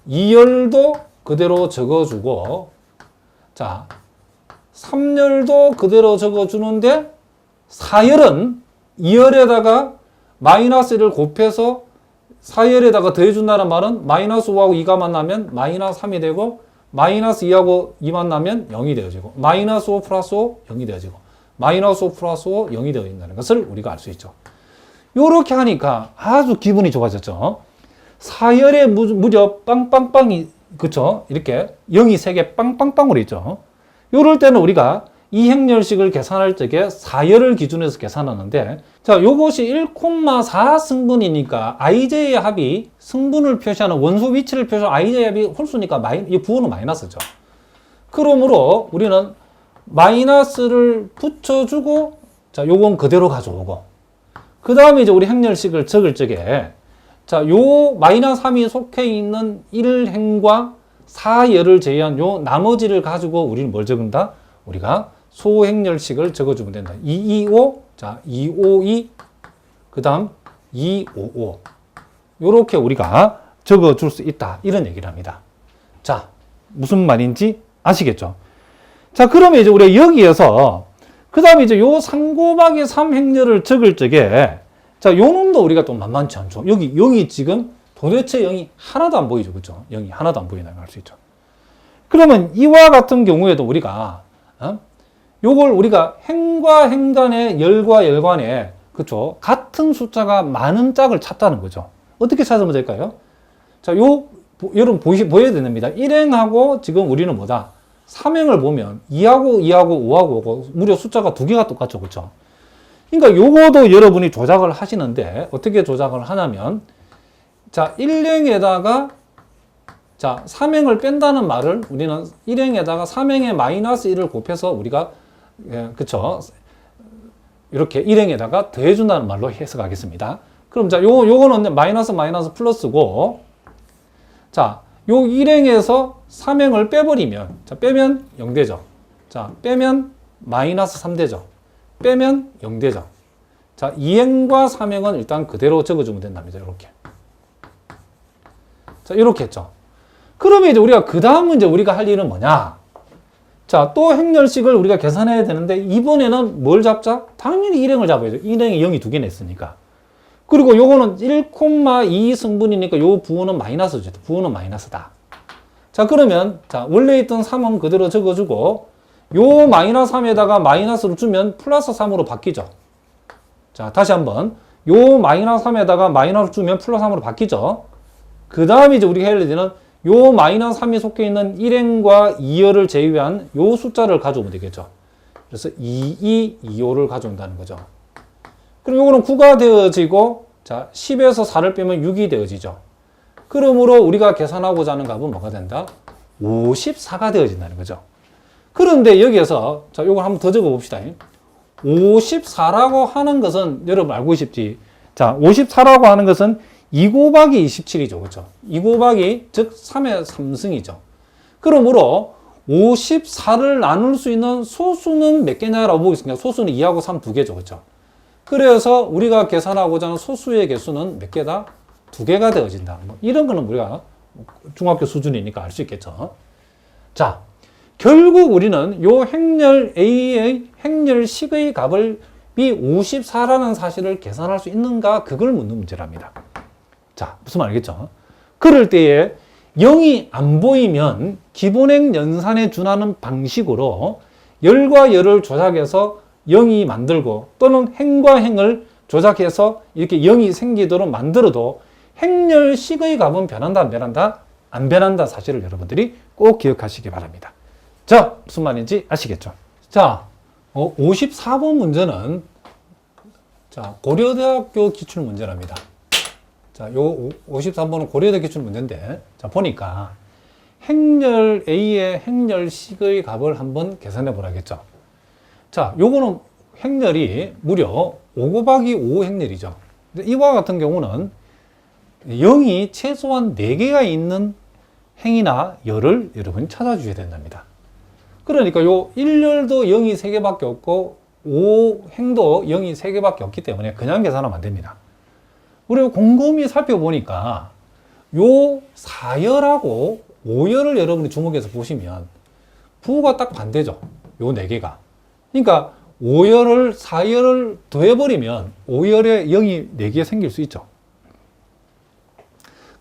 2열도 그대로 적어주고, 자, 3열도 그대로 적어주는데, 4열은 2열에다가 마이너스 1을 곱해서 4열에다가 더해준다는 말은 마이너스 5하고 2가 만나면 마이너스 3이 되고, 마이너스 2하고 2 만나면 0이 되어지고, 마이너스 5 플러스 5 0이 되어지고, 마이너스 5 플러스 5 0이 되어진다는 것을 우리가 알 수 있죠. 요렇게 하니까 아주 기분이 좋아졌죠. 4열에 무려 빵빵빵이, 그쵸? 이렇게 0이 3개 빵빵빵으로 있죠. 요럴 때는 우리가 이 행렬식을 계산할 적에 4열을 기준해서 계산하는데, 자, 요것이 1,4 승분이니까 ij의 합이 승분을 표시하는 원소 위치를 표시하는 ij의 합이 홀수니까 이 부호는 마이너스죠. 그러므로 우리는 마이너스를 붙여주고, 자, 요건 그대로 가져오고, 그 다음에 이제 우리 행렬식을 적을 적에, 자, 요 마이너스 3이 속해 있는 1행과 4열을 제외한 요 나머지를 가지고 우리는 뭘 적은다? 우리가 소행렬식을 적어주면 된다. 225, 자, 252, 그 다음 255. 요렇게 우리가 적어줄 수 있다. 이런 얘기를 합니다. 자, 무슨 말인지 아시겠죠? 자, 그러면 이제 우리가 여기에서, 그 다음에 이제 요 3 곱하기 3 행렬을 적을 적에, 자, 요 놈도 우리가 또 만만치 않죠. 여기 지금 도대체 0이 하나도 안 보이죠. 그죠? 0이 하나도 안 보인다는 걸 알 수 있죠. 그러면 이와 같은 경우에도 우리가, 요걸 우리가 행과 행 간에 열과 열 간에, 그쵸? 같은 숫자가 많은 짝을 찾다는 거죠. 어떻게 찾으면 될까요? 자, 여러분 보여야 됩니다. 1행하고 지금 우리는 뭐다? 3행을 보면 2하고 2하고 5하고 5고 무려 숫자가 2개가 똑같죠. 그쵸? 그러니까 요거도 여러분이 조작을 하시는데 어떻게 조작을 하냐면, 자, 1행에다가 자, 3행을 뺀다는 말을 우리는 1행에다가 3행의 마이너스 1을 곱해서 우리가, 그쵸? 이렇게 1행에다가 더해준다는 말로 해석하겠습니다. 그럼 자, 요거는 마이너스 플러스고, 자, 요 1행에서 3행을 빼버리면, 자, 빼면 0되죠. 자, 빼면 마이너스 3되죠. 빼면 0되죠. 자, 2행과 3행은 일단 그대로 적어주면 된답니다. 이렇게. 자, 이렇게 했죠. 그러면 이제 우리가 그 다음 문제 우리가 할 일은 뭐냐? 자, 또 행렬식을 우리가 계산해야 되는데 이번에는 뭘 잡자? 당연히 일행을 잡아야죠. 일행이 0이 두 개나 있으니까. 그리고 요거는 1,2 승분이니까 요 부호는 마이너스죠. 부호는 마이너스다. 자, 그러면 자, 원래 있던 3은 그대로 적어주고 요 마이너스 3에다가 마이너스를 주면 플러스 3으로 바뀌죠. 자, 다시 한번 요 마이너스 3에다가 마이너스를 주면 플러스 3으로 바뀌죠. 그 다음에 이제 우리가 해야 되는 요 마이너스 3이 속해 있는 1행과 2열을 제외한 요 숫자를 가져오면 되겠죠. 그래서 2225를 가져온다는 거죠. 그럼 요거는 9가 되어지고, 자, 10에서 4를 빼면 6이 되어지죠. 그러므로 우리가 계산하고자 하는 값은 뭐가 된다? 54가 되어진다는 거죠. 그런데 여기에서, 자, 요걸 한번 더 적어 봅시다. 54라고 하는 것은 여러분 알고 싶지. 자, 54라고 하는 것은 2 곱하기 27이죠. 그렇죠? 2 곱하기, 즉 3의 3승이죠. 그러므로 54를 나눌 수 있는 소수는 몇 개냐라고 보겠습니다. 소수는 2하고 3 두 개죠. 그렇죠? 그래서 우리가 계산하고자 하는 소수의 개수는 몇 개다? 2개가 되어진다. 뭐 이런 거는 우리가 중학교 수준이니까 알 수 있겠죠. 자, 결국 우리는 요 행렬 A의 행렬식의 값을 B54라는 사실을 계산할 수 있는가? 그걸 묻는 문제랍니다. 자, 무슨 말 알겠죠? 그럴 때에 0이 안 보이면 기본행 연산에 준하는 방식으로 열과 열을 조작해서 0이 만들고 또는 행과 행을 조작해서 이렇게 0이 생기도록 만들어도 행렬식의 값은 변한다, 안 변한다? 안 변한다 사실을 여러분들이 꼭 기억하시기 바랍니다. 자, 무슨 말인지 아시겠죠? 자, 54번 문제는 자, 고려대학교 기출 문제랍니다. 자, 요 53번은 고려대 기출 문제인데, 자, 보니까 행렬 A의 행렬식의 값을 한번 계산해 보라겠죠. 자, 요거는 행렬이 무려 5 곱하기 5 행렬이죠. 이와 같은 경우는 0이 최소한 4개가 있는 행이나 열을 여러분이 찾아주셔야 된답니다. 그러니까 요 1열도 0이 3개밖에 없고 5행도 0이 3개밖에 없기 때문에 그냥 계산하면 안 됩니다. 우리가 곰곰이 살펴보니까 요 4열하고 5열을 여러분이 주목해서 보시면 부호가 딱 반대죠. 요 4개가. 그러니까 5열을 4열을 더해버리면 5열에 0이 4개 생길 수 있죠.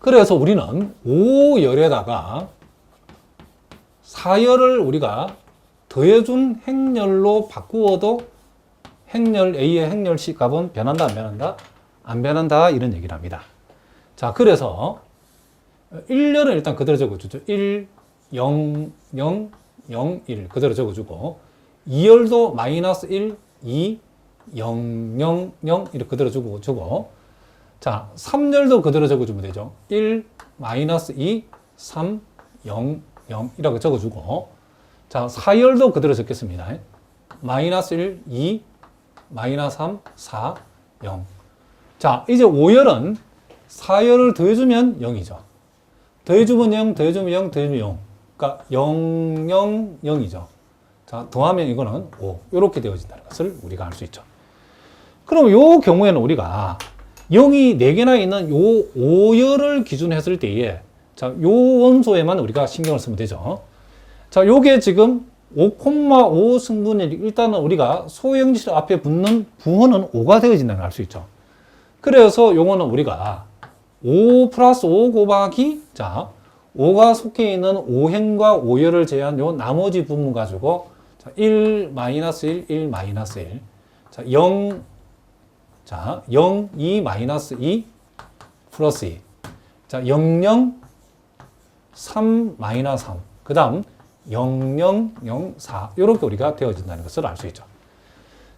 그래서 우리는 5열에다가 4열을 우리가 더해준 행렬로 바꾸어도 행렬 A의 행렬식 값은 변한다, 안 변한다? 안 변한다, 이런 얘기를 합니다. 자, 그래서 1열은 일단 그대로 적어주죠. 1, 0, 0, 0, 1 그대로 적어주고 2열도 마이너스 1, 2, 0, 0, 0 이렇게 그대로 주고 자, 3열도 그대로 적어주면 되죠. 1, 마이너스 2, 3, 0, 0 이렇게 적어주고 자, 4열도 그대로 적겠습니다. 마이너스 1, 2, 마이너스 3, 4, 0 자, 이제 5열은 4열을 더해주면 0이죠. 더해주면 0, 더해주면 0, 더해주면 0 그러니까 0, 0, 0이죠. 자, 더하면 이거는 5 이렇게 되어진다는 것을 우리가 알 수 있죠. 그럼 이 경우에는 우리가 0이 4개나 있는 요 5열을 기준으로 했을 때에 자, 요 원소에만 우리가 신경을 쓰면 되죠. 자, 요게 지금 5,5 승분이 일단은 우리가 소형질 앞에 붙는 부호는 5가 되어진다는 걸 알 수 있죠. 그래서 요거는 우리가 5 플러스 5 곱하기 자, 5가 속해 있는 5행과 5열을 제외한 요 나머지 부분 가지고 자, 1 마이너스 1, 1 마이너스 1 자, 0 자, 0, 2 마이너스 2 플러스 2 자, 0, 0 3 마이너스 3 그 다음 0, 0, 0, 4 이렇게 우리가 되어진다는 것을 알 수 있죠.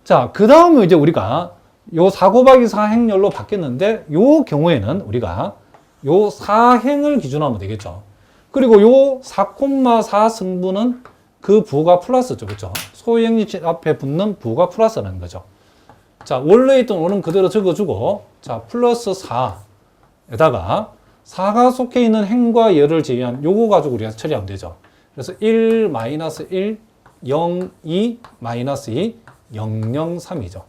자, 그 다음에 이제 우리가 요 4 곱하기 4 행렬로 바뀌었는데 요 경우에는 우리가 요 4행을 기준으로 하면 되겠죠. 그리고 요 4,4 승분은 그 부호가 플러스죠. 그렇죠? 소형질 앞에 붙는 부호가 플러스라는 거죠. 자, 원래 있던 5는 그대로 적어주고 자, 플러스 4에다가 4가 속해 있는 행과 열을 제외한 요거 가지고 우리가 처리하면 되죠. 그래서 1, 마이너스 1, 0, 2, 마이너스 2, 0, 0, 3이죠.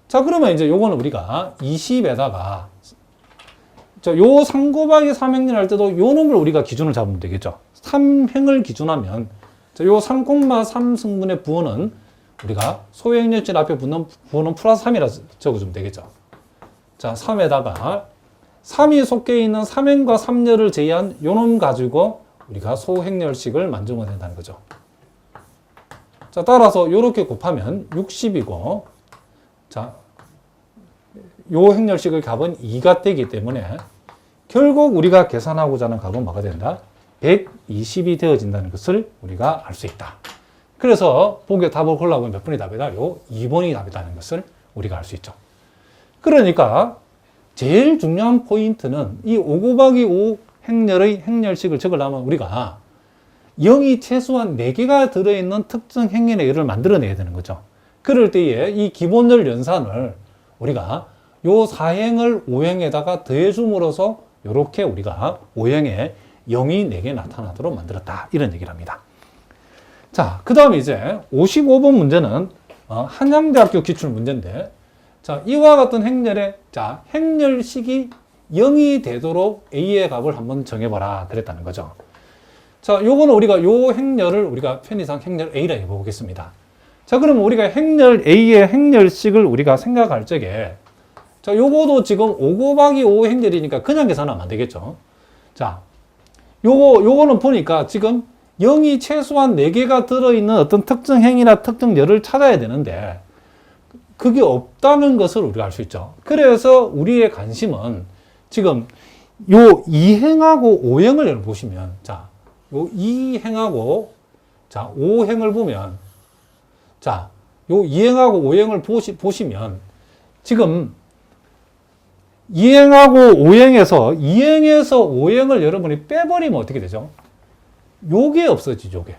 자, 그러면 이제 요거는 우리가 20에다가 자, 요 3 곱하기 3행렬 할 때도 요 놈을 우리가 기준을 잡으면 되겠죠. 3행을 기준하면, 자, 요 3,3 승분의 부호는 우리가 소행렬식 앞에 붙는 부호는 플러스 3이라 적어주면 되겠죠. 자, 3에다가 3이 속해 있는 3행과 3열을 제외한 요 놈 가지고 우리가 소행렬식을 만들면 된다는 거죠. 자, 따라서 이렇게 곱하면 60이고, 자, 요 행렬식의 값은 2가 되기 때문에 결국 우리가 계산하고자 하는 값은 뭐가 된다? 120이 되어진다는 것을 우리가 알 수 있다. 그래서 보기에 답을 골라보면 몇 번이 답이다? 요 2번이 답이다는 것을 우리가 알 수 있죠. 그러니까 제일 중요한 포인트는 이 5 곱하기 5 행렬의 행렬식을 적으려면 우리가 0이 최소한 4개가 들어있는 특정 행렬의 열을 만들어내야 되는 거죠. 그럴 때에 이 기본열 연산을 우리가 요 4행을 5행에다가 더해줌으로써 이렇게 우리가 5행에 0이 4개 나타나도록 만들었다. 이런 얘기를 합니다. 자, 그 다음에 이제 55번 문제는 한양대학교 기출 문제인데, 자, 이와 같은 행렬의, 자, 행렬식이 0이 되도록 A의 값을 한번 정해봐라. 그랬다는 거죠. 자, 요거는 우리가 요 행렬을 우리가 편의상 행렬 A라 해보겠습니다. 자, 그러면 우리가 행렬 A의 행렬식을 우리가 생각할 적에, 자, 요거도 지금 5 곱하기 5 행렬이니까 그냥 계산하면 안 되겠죠. 자, 요거는 보니까 지금 0이 최소한 4개가 들어있는 어떤 특정 행이나 특정 열을 찾아야 되는데, 그게 없다는 것을 우리가 알 수 있죠. 그래서 우리의 관심은 지금 요 2행하고 5행을 보시면, 자, 요 2행하고, 자, 5행을 보면, 자, 요 2행하고 5행을 보시면, 지금 2행하고 5행에서 5행을 여러분이 빼버리면 어떻게 되죠? 요게 없어지죠, 요게.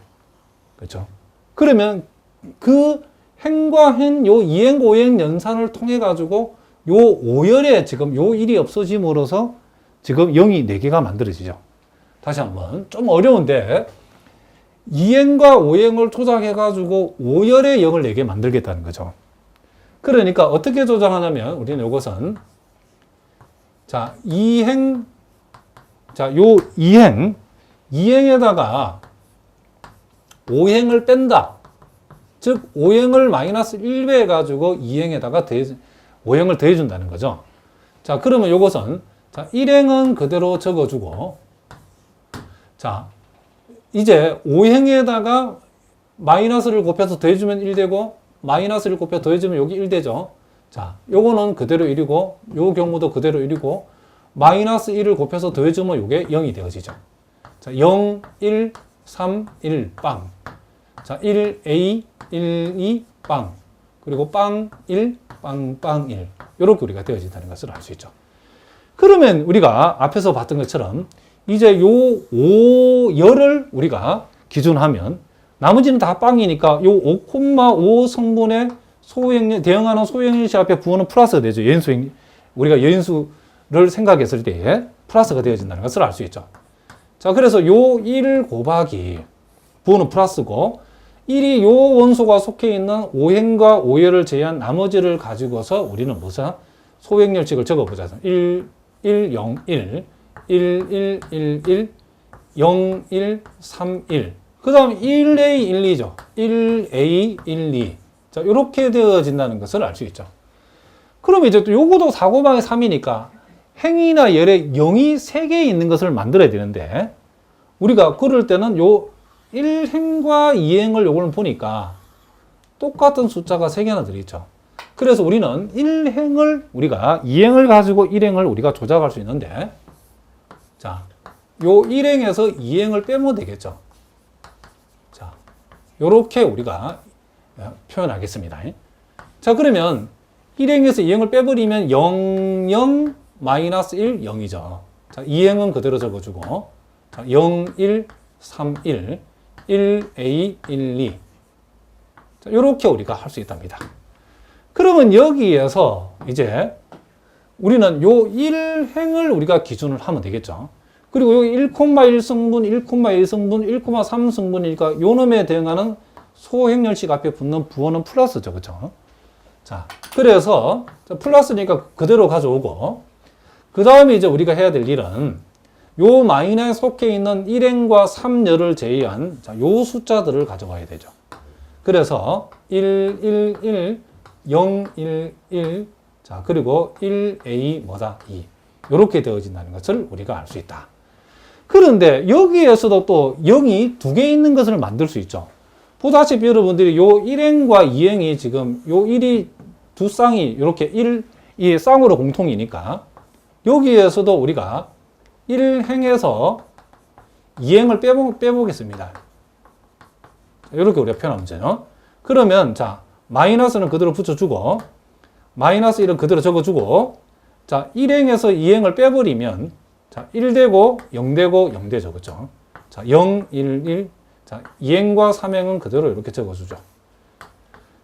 그렇죠? 그러면 그 행과 행, 요 2행, 5행 연산을 통해 가지고 요 5열에 지금 요 1이 없어짐으로써 지금 0이 4개가 만들어지죠. 다시 한번 좀 어려운데 2행과 5행을 조작해가지고 5열에 0을 4개 만들겠다는 거죠. 그러니까 어떻게 조작하냐면 우리는 이것은 자, 2행, 자, 요 2행에다가 5행을 뺀다. 즉, 5행을 마이너스 1배 해가지고 2행에다가 5행을 더해준다는 거죠. 자, 그러면 요것은, 자, 1행은 그대로 적어주고, 자, 이제 5행에다가 마이너스를 곱해서 더해주면 1되고, 마이너스를 곱해서 더해주면 여기 1되죠. 자, 요거는 그대로 1이고, 요 경우도 그대로 1이고, 마이너스 1을 곱해서 더해주면 요게 0이 되어지죠. 자, 0, 1, 3, 1, 빵. 자, 1, A, 1, 2, 빵. 그리고 빵, 1, 빵, 빵, 1. 요렇게 우리가 되어진다는 것을 알 수 있죠. 그러면 우리가 앞에서 봤던 것처럼 이제 요 5열을 우리가 기준하면 나머지는 다 빵이니까 요 5,5 성분의 대응하는 소행일시 앞에 부호는 플러스가 되죠. 우리가 여인수를 생각했을 때에 플러스가 되어진다는 것을 알 수 있죠. 자, 그래서 요 1 곱하기 부호는 플러스고 1이 요 원소가 속해 있는 5행과 5열을 제외한 나머지를 가지고서 우리는 무슨 소행렬식을 적어보자. 1, 1, 0, 1, 1, 1, 1, 1, 0, 1, 3, 1. 그 다음 1A, 1, 2죠. 1A, 1, 2. 자, 이렇게 되어진다는 것을 알 수 있죠. 그럼 이제 또 요거도 4 곱하기 3이니까 행이나 열에 0이 3개 있는 것을 만들어야 되는데 우리가 그럴 때는 요 1행과 2행을 요걸 보니까 똑같은 숫자가 3개나 들어있죠. 그래서 우리는 1행을 우리가 2행을 가지고 1행을 우리가 조작할 수 있는데 자, 요 1행에서 2행을 빼면 되겠죠. 자, 요렇게 우리가 표현하겠습니다. 자, 그러면 1행에서 2행을 빼버리면 0, 0, 마이너스 1, 0이죠. 자, 2행은 그대로 적어주고, 자, 0, 1, 3, 1, 1A, 1, 2. 자, 요렇게 우리가 할 수 있답니다. 그러면 여기에서 이제 우리는 요 1행을 우리가 기준을 하면 되겠죠. 그리고 여기 1,1성분, 1,1성분, 1,3성분이니까 요 놈에 대응하는 소행렬식 앞에 붙는 부호는 플러스죠. 그렇죠? 자, 그래서 플러스니까 그대로 가져오고 그 다음에 이제 우리가 해야 될 일은 요 마이너에 속해 있는 1행과 3열을 제외한 자, 요 숫자들을 가져와야 되죠. 그래서 1, 1, 1, 0, 1, 1, 자, 그리고 1A 뭐다? 2. 이렇게 되어진다는 것을 우리가 알 수 있다. 그런데 여기에서도 또 0이 두 개 있는 것을 만들 수 있죠. 보다시피 여러분들이 요 1행과 2행이 지금 요 1이 두 쌍이 이렇게 1이 쌍으로 공통이니까 여기에서도 우리가 1행에서 2행을 빼보겠습니다. 이렇게 우리가 표현하면 되죠. 그러면 자, 마이너스는 그대로 붙여주고 마이너스 1은 그대로 적어주고 자, 1행에서 2행을 빼버리면 자, 1 되고 0 되고 0 되죠. 그죠? 자, 0, 1, 1. 자, 2행과 3행은 그대로 이렇게 적어주죠.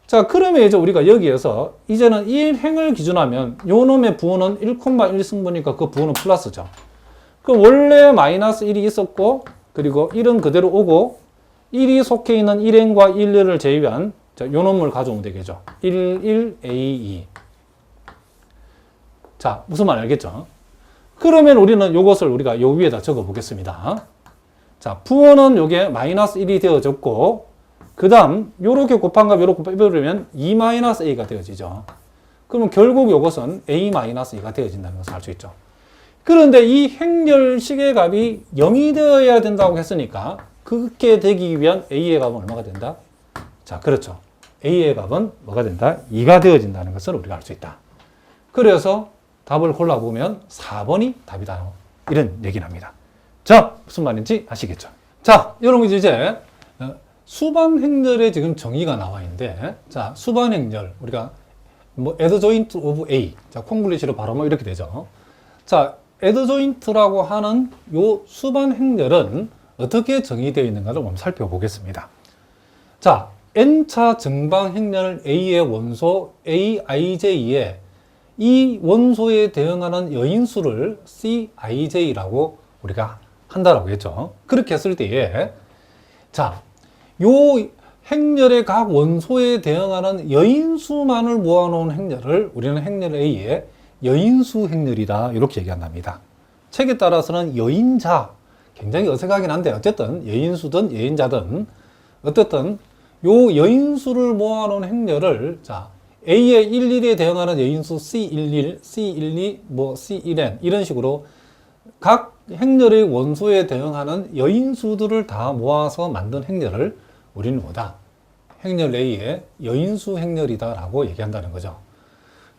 자, 그러면 이제 우리가 여기에서 이제는 1행을 기준하면 요 놈의 부호는 1,1 승부니까 그 부호는 플러스죠. 그럼 원래 마이너스 1이 있었고 그리고 1은 그대로 오고 1이 속해 있는 1행과 1을 제외한 자, 요 놈을 가져오면 되겠죠. 1, 1, A, 2. 자, 무슨 말 알겠죠? 그러면 우리는 요것을 우리가 요 위에다 적어 보겠습니다. 자, 부호는 요게 마이너스 1이 되어졌고, 그 다음, 요렇게 곱한 값 요렇게 빼버리면 2-a가 되어지죠. 그러면 결국 요것은 a-2가 되어진다는 것을 알 수 있죠. 그런데 이 행렬 식의 값이 0이 되어야 된다고 했으니까, 그렇게 되기 위한 a의 값은 얼마가 된다? 자, 그렇죠. a의 값은 뭐가 된다? 2가 되어진다는 것을 우리가 알 수 있다. 그래서 답을 골라보면 4번이 답이다. 이런 얘기를 합니다. 자, 무슨 말인지 아시겠죠? 자, 여러분 이제 수반 행렬의 지금 정의가 나와 있는데, 자, 수반 행렬, 우리가 뭐 adjoint of A, 자, 콩글리시로 바로 뭐 이렇게 되죠. 자, adjoint라고 하는 요 수반 행렬은 어떻게 정의되어 있는가를 한번 살펴보겠습니다. 자, n차 정방 행렬 A의 원소 Aij에 이 원소에 대응하는 여인수를Cij라고 우리가 한다라고 했죠. 그렇게 했을 때에 자, 요 행렬의 각 원소에 대응하는 여인수만을 모아놓은 행렬을 우리는 행렬 A의 여인수 행렬이다 이렇게 얘기한답니다. 책에 따라서는 여인자 굉장히 어색하긴 한데 어쨌든 여인수든 여인자든 어쨌든 요 여인수를 모아놓은 행렬을 자 A의 11에 대응하는 여인수 C11, C12, 뭐 C1n 이런 식으로 각 행렬의 원소에 대응하는 여인수들을 다 모아서 만든 행렬을 우리는 뭐다? 행렬 A의 여인수 행렬이다라고 얘기한다는 거죠.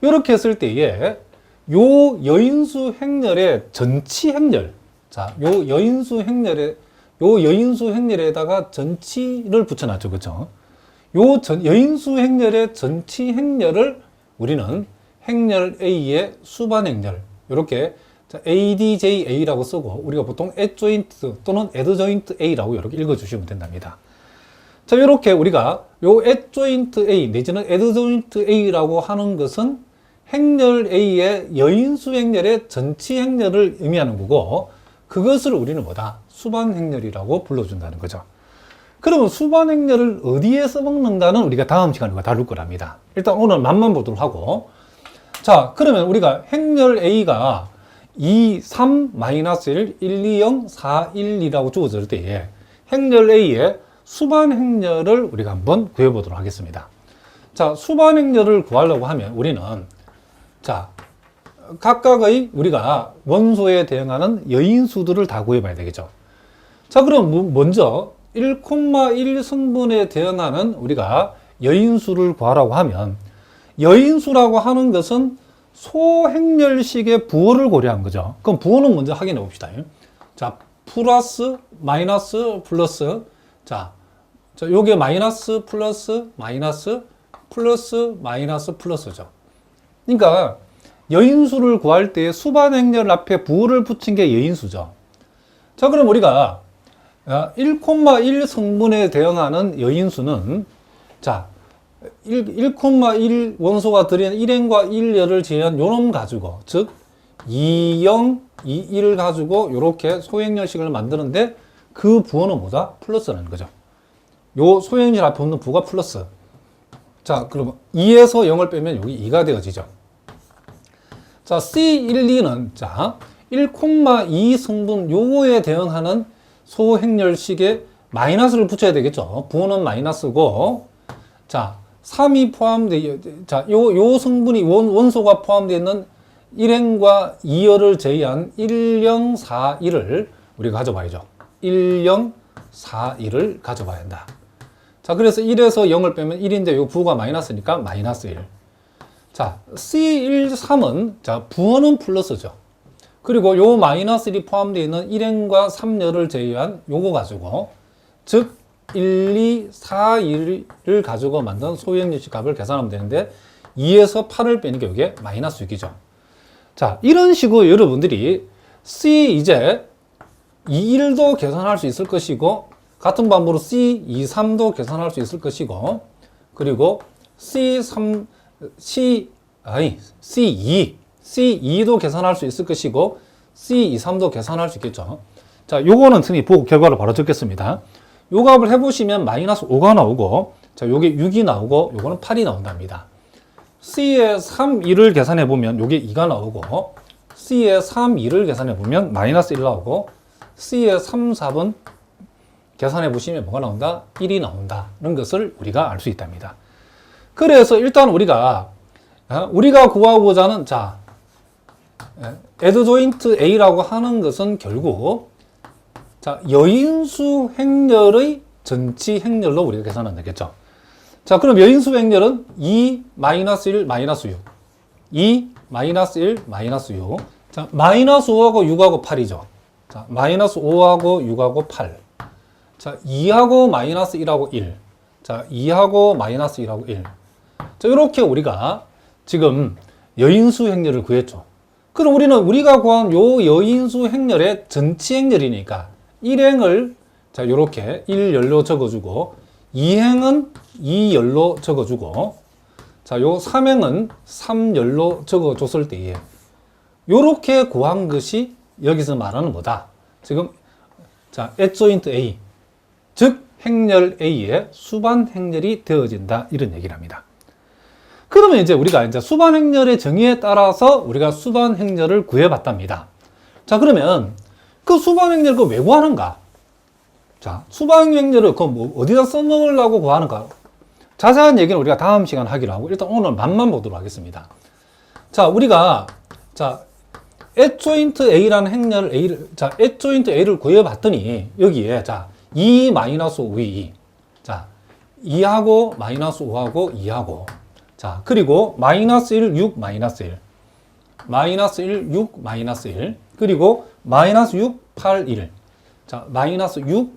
이렇게 했을 때에 요 여인수 행렬의 전치 행렬, 자, 요 여인수 행렬에다가 전치를 붙여놨죠, 그렇죠? 요 여인수 행렬의 전치 행렬을 우리는 행렬 A의 수반 행렬 이렇게 ADJA라고 쓰고 우리가 보통 adjoint 또는 adjoint A라고 이렇게 읽어주시면 된답니다. 자, 이렇게 우리가 요 adjoint A 내지는 adjoint A라고 하는 것은 행렬 A의 여인수 행렬의 전치 행렬을 의미하는 거고 그것을 우리는 뭐다? 수반 행렬이라고 불러준다는 거죠. 그러면 수반 행렬을 어디에 써먹는가는 우리가 다음 시간에 다룰 거랍니다. 일단 오늘 맛만 보도록 하고 자, 그러면 우리가 행렬 A가 2, 3, 마이너스 1, 1, 2, 0, 4, 1, 2라고 주어질 때에 행렬 A의 수반 행렬을 우리가 한번 구해보도록 하겠습니다. 자, 수반 행렬을 구하려고 하면 우리는 자, 각각의 우리가 원소에 대응하는 여인수들을 다 구해봐야 되겠죠. 자, 그럼 먼저 1,1 성분에 대응하는 우리가 여인수를 구하라고 하면 여인수라고 하는 것은 소행렬식의 부호를 고려한 거죠. 그럼 부호는 먼저 확인해 봅시다. 자, 플러스, 마이너스, 플러스. 자, 요게 마이너스, 플러스, 마이너스, 플러스, 마이너스, 플러스죠. 그러니까 여인수를 구할 때 수반행렬 앞에 부호를 붙인 게 여인수죠. 자, 그럼 우리가 1,1 성분에 대응하는 여인수는 자 1,1 원소가 들인 1행과 1열을 제외한 요놈 가지고 즉 2,0, 2,1을 가지고 이렇게 소행렬식을 만드는데 그 부호는 뭐다? 플러스라는 거죠. 요 소행렬 앞에 붙는 부호가 플러스. 자, 그러면 2에서 0을 빼면 여기 2가 되어지죠. 자, C12는 자, 1,2 성분 요거에 대응하는 소행렬식에 마이너스를 붙여야 되겠죠. 부호는 마이너스고, 자, 3이 포함되어, 자, 요 성분이 원소가 포함되어 있는 1행과 2열을 제외한 1041을 우리가 가져봐야죠. 1041을 가져봐야 한다. 자, 그래서 1에서 0을 빼면 1인데 요 부호가 마이너스니까 마이너스 1. 자, C13은, 자, 부호는 플러스죠. 그리고 요 마이너스 1이 포함되어 있는 1행과 3열을 제외한 요거 가지고, 즉, 1, 2, 4, 1을 가지고 만든 소형렬식 값을 계산하면 되는데, 2에서 8을 빼는 게 이게 마이너스 6이죠. 자, 이런 식으로 여러분들이 C 이제 21도 계산할 수 있을 것이고, 같은 방법으로 C23도 계산할 수 있을 것이고, 그리고 C2도 계산할 수 있을 것이고, C23도 계산할 수 있겠죠. 자, 요거는 선생님이 보고 결과를 바로 적겠습니다. 요 값을 해보시면 마이너스 5가 나오고, 자, 요게 6이 나오고, 요거는 8이 나온답니다. C의 3, 2를 계산해보면 요게 2가 나오고, C의 3, 2를 계산해보면 마이너스 1 나오고, C의 3, 4번 계산해보시면 뭐가 나온다? 1이 나온다는 것을 우리가 알 수 있답니다. 그래서 일단 우리가 구하고자 하는, 자, adjoint A라고 하는 것은 결국, 자, 여인수 행렬의 전치 행렬로 우리가 계산하면 되겠죠. 자, 그럼 여인수 행렬은 2, 마이너스 1, 마이너스 6. 2, 마이너스 1, 마이너스 6. 자, 마이너스 5하고 6하고 8이죠. 자, 마이너스 5하고 6하고 8. 자, 2하고 마이너스 1하고 1. 자, 2하고 마이너스 1하고 1. 자, 이렇게 우리가 지금 여인수 행렬을 구했죠. 그럼 우리가 구한 요 여인수 행렬의 전치 행렬이니까 1행을 자, 요렇게 1열로 적어주고, 2행은 2열로 적어주고, 자, 요 3행은 3열로 적어줬을 때에 요렇게 구한 것이 여기서 말하는 뭐다? 지금, 자, adjoint A. 즉, 행렬 A의 수반 행렬이 되어진다. 이런 얘기를 합니다. 그러면 이제 우리가 이제 수반 행렬의 정의에 따라서 우리가 수반 행렬을 구해봤답니다. 자, 그러면 그 수반 행렬을 왜 구하는가? 자, 수반 행렬을 어디다 써먹으려고 구하는가? 자세한 얘기는 우리가 다음 시간 하기로 하고, 일단 오늘 맛만 보도록 하겠습니다. 자, 우리가, 자, adjoint A라는 행렬 자, adjoint A를 구해봤더니, 여기에, 자, 2 마이너스 5이, 자, 2하고 마이너스 5하고 2하고, 자, 그리고 마이너스 1, 6, 마이너스 1. 마이너스 1, 6, 마이너스 1. 그리고 마이너스 6, 8, 1. 자, 마이너스 6,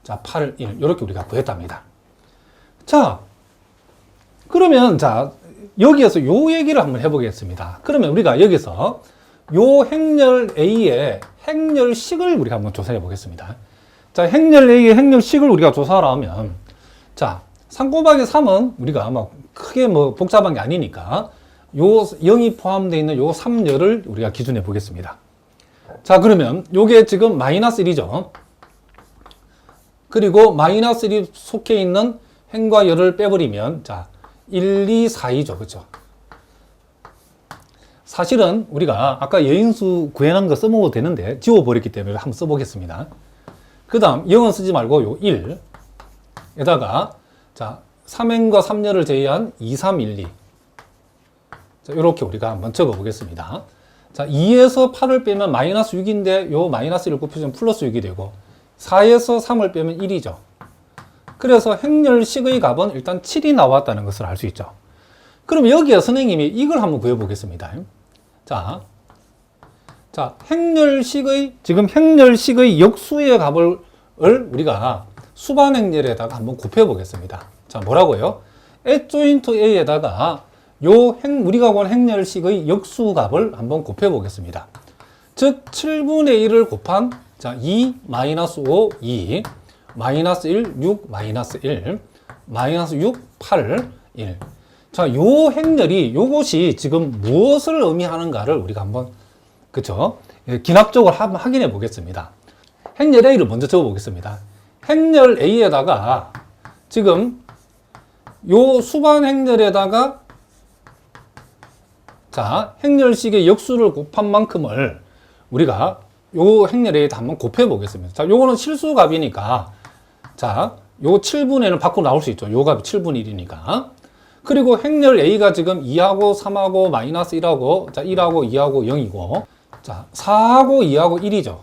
자, 8, 1. 이렇게 우리가 구했답니다. 자, 그러면, 자, 여기에서 요 얘기를 한번 해보겠습니다. 그러면 우리가 여기서 요 행렬 A의 행렬식을 우리가 한번 조사해 보겠습니다. 자, 행렬 A의 행렬식을 우리가 조사를 하면, 자, 3 곱하기 3은 우리가 크게 복잡한 게 아니니까 요 0이 포함되어 있는 요 3열을 우리가 기준해 보겠습니다. 자, 그러면 요게 지금 마이너스 1이죠. 그리고 마이너스 1이 속해 있는 행과 열을 빼버리면, 자, 1, 2, 4이죠. 그쵸? 사실은 우리가 아까 여인수 구해놓은 거 써먹어도 되는데 지워버렸기 때문에 한번 써보겠습니다. 그 다음 0은 쓰지 말고 요 1에다가, 자, 3행과 3열을 제외한 2, 3, 1, 2. 자, 이렇게 우리가 한번 적어 보겠습니다. 자, 2에서 8을 빼면 마이너스 6인데 요 마이너스 1을 곱해주면 플러스 6이 되고, 4에서 3을 빼면 1이죠. 그래서 행렬식의 값은 일단 7이 나왔다는 것을 알 수 있죠. 그럼 여기에 선생님이 이걸 한번 구해 보겠습니다. 자, 지금 행렬식의 역수의 값을 우리가 수반 행렬에다가 한번 곱해 보겠습니다. 자, 뭐라고요? adjoint A에다가 우리가 구한 행렬식의 역수값을 한번 곱해 보겠습니다. 즉, 7분의 1을 곱한, 자, 2, 마이너스 5, 2, 마이너스 1, 6, 마이너스 1, 마이너스 6, 8, 1. 자, 요 행렬이, 요것이 지금 무엇을 의미하는가를 우리가 한번, 그쵸? 기납적으로 한번 확인해 보겠습니다. 행렬 A를 먼저 적어 보겠습니다. 행렬 A에다가 지금 요 수반 행렬에다가, 자, 행렬식의 역수를 곱한 만큼을 우리가 요 행렬에 한번 곱해 보겠습니다. 자, 요거는 실수값이니까 자, 요 7분의 1은 밖으로 나올 수 있죠. 요 값이 7분의 1이니까. 그리고 행렬 A가 지금 2하고 3하고 마이너스 1하고 자, 1하고 2하고 0이고 자, 4하고 2하고 1이죠.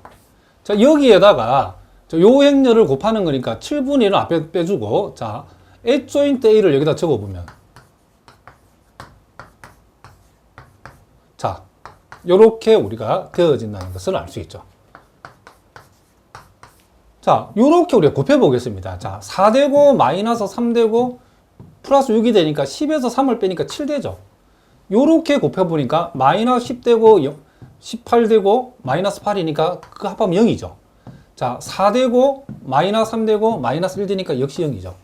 자, 여기에다가 요 행렬을 곱하는 거니까 7분의 1을 앞에 빼주고 자, adjoint A를 여기다 적어보면 자, 요렇게 우리가 되어진다는 것을 알 수 있죠. 자, 요렇게 우리가 곱해 보겠습니다. 자, 4되고 마이너스 3되고 플러스 6이 되니까 10에서 3을 빼니까 7되죠. 요렇게 곱해 보니까 마이너스 10되고 18되고 마이너스 8이니까 그 합하면 0이죠. 자, 4되고 마이너스 3되고 마이너스 1 되니까 역시 0이죠.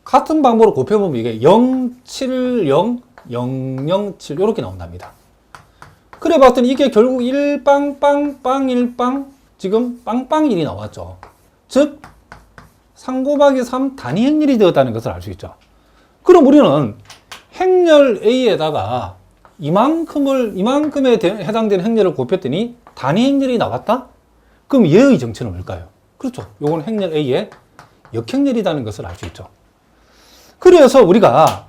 같은 방법으로 곱해 보면 이게 0, 7, 0, 0, 0, 7 요렇게 나온답니다. 그래 봤더니 이게 결국 1빵, 빵, 빵, 1빵, 지금 빵빵 1이 나왔죠. 즉, 3 곱하기 3 단위 행렬이 되었다는 것을 알 수 있죠. 그럼 우리는 행렬 A에다가 이만큼에 해당되는 행렬을 곱했더니 단위 행렬이 나왔다? 그럼 얘의 정체는 뭘까요? 그렇죠. 요건 행렬 A의 역행렬이라는 것을 알 수 있죠. 그래서 우리가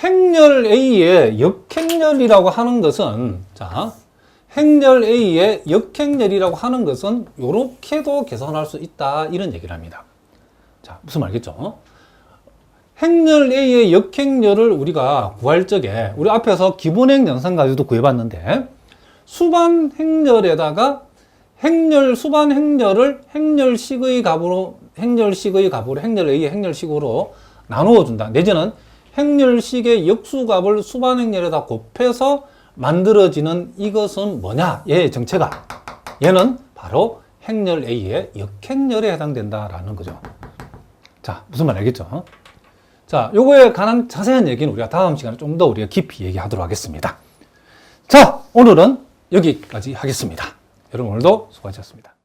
행렬 A의 역행렬이라고 하는 것은 자, 행렬 A의 역행렬이라고 하는 것은 이렇게도 계산할 수 있다 이런 얘기를 합니다. 자, 무슨 말이겠죠? 행렬 A의 역행렬을 우리가 구할 적에 우리 앞에서 기본행 연산 가지고도 구해봤는데 수반 행렬에다가 수반 행렬을 행렬식의 값으로 행렬 A의 행렬식으로 나누어 준다. 내지는 행렬식의 역수값을 수반 행렬에다 곱해서 만들어지는 이것은 뭐냐? 얘의 정체가 얘는 바로 행렬 A의 역행렬에 해당된다라는 거죠. 자, 무슨 말 알겠죠? 자, 요거에 관한 자세한 얘기는 우리가 다음 시간에 좀 더 우리가 깊이 얘기하도록 하겠습니다. 자, 오늘은 여기까지 하겠습니다. 여러분 오늘도 수고하셨습니다.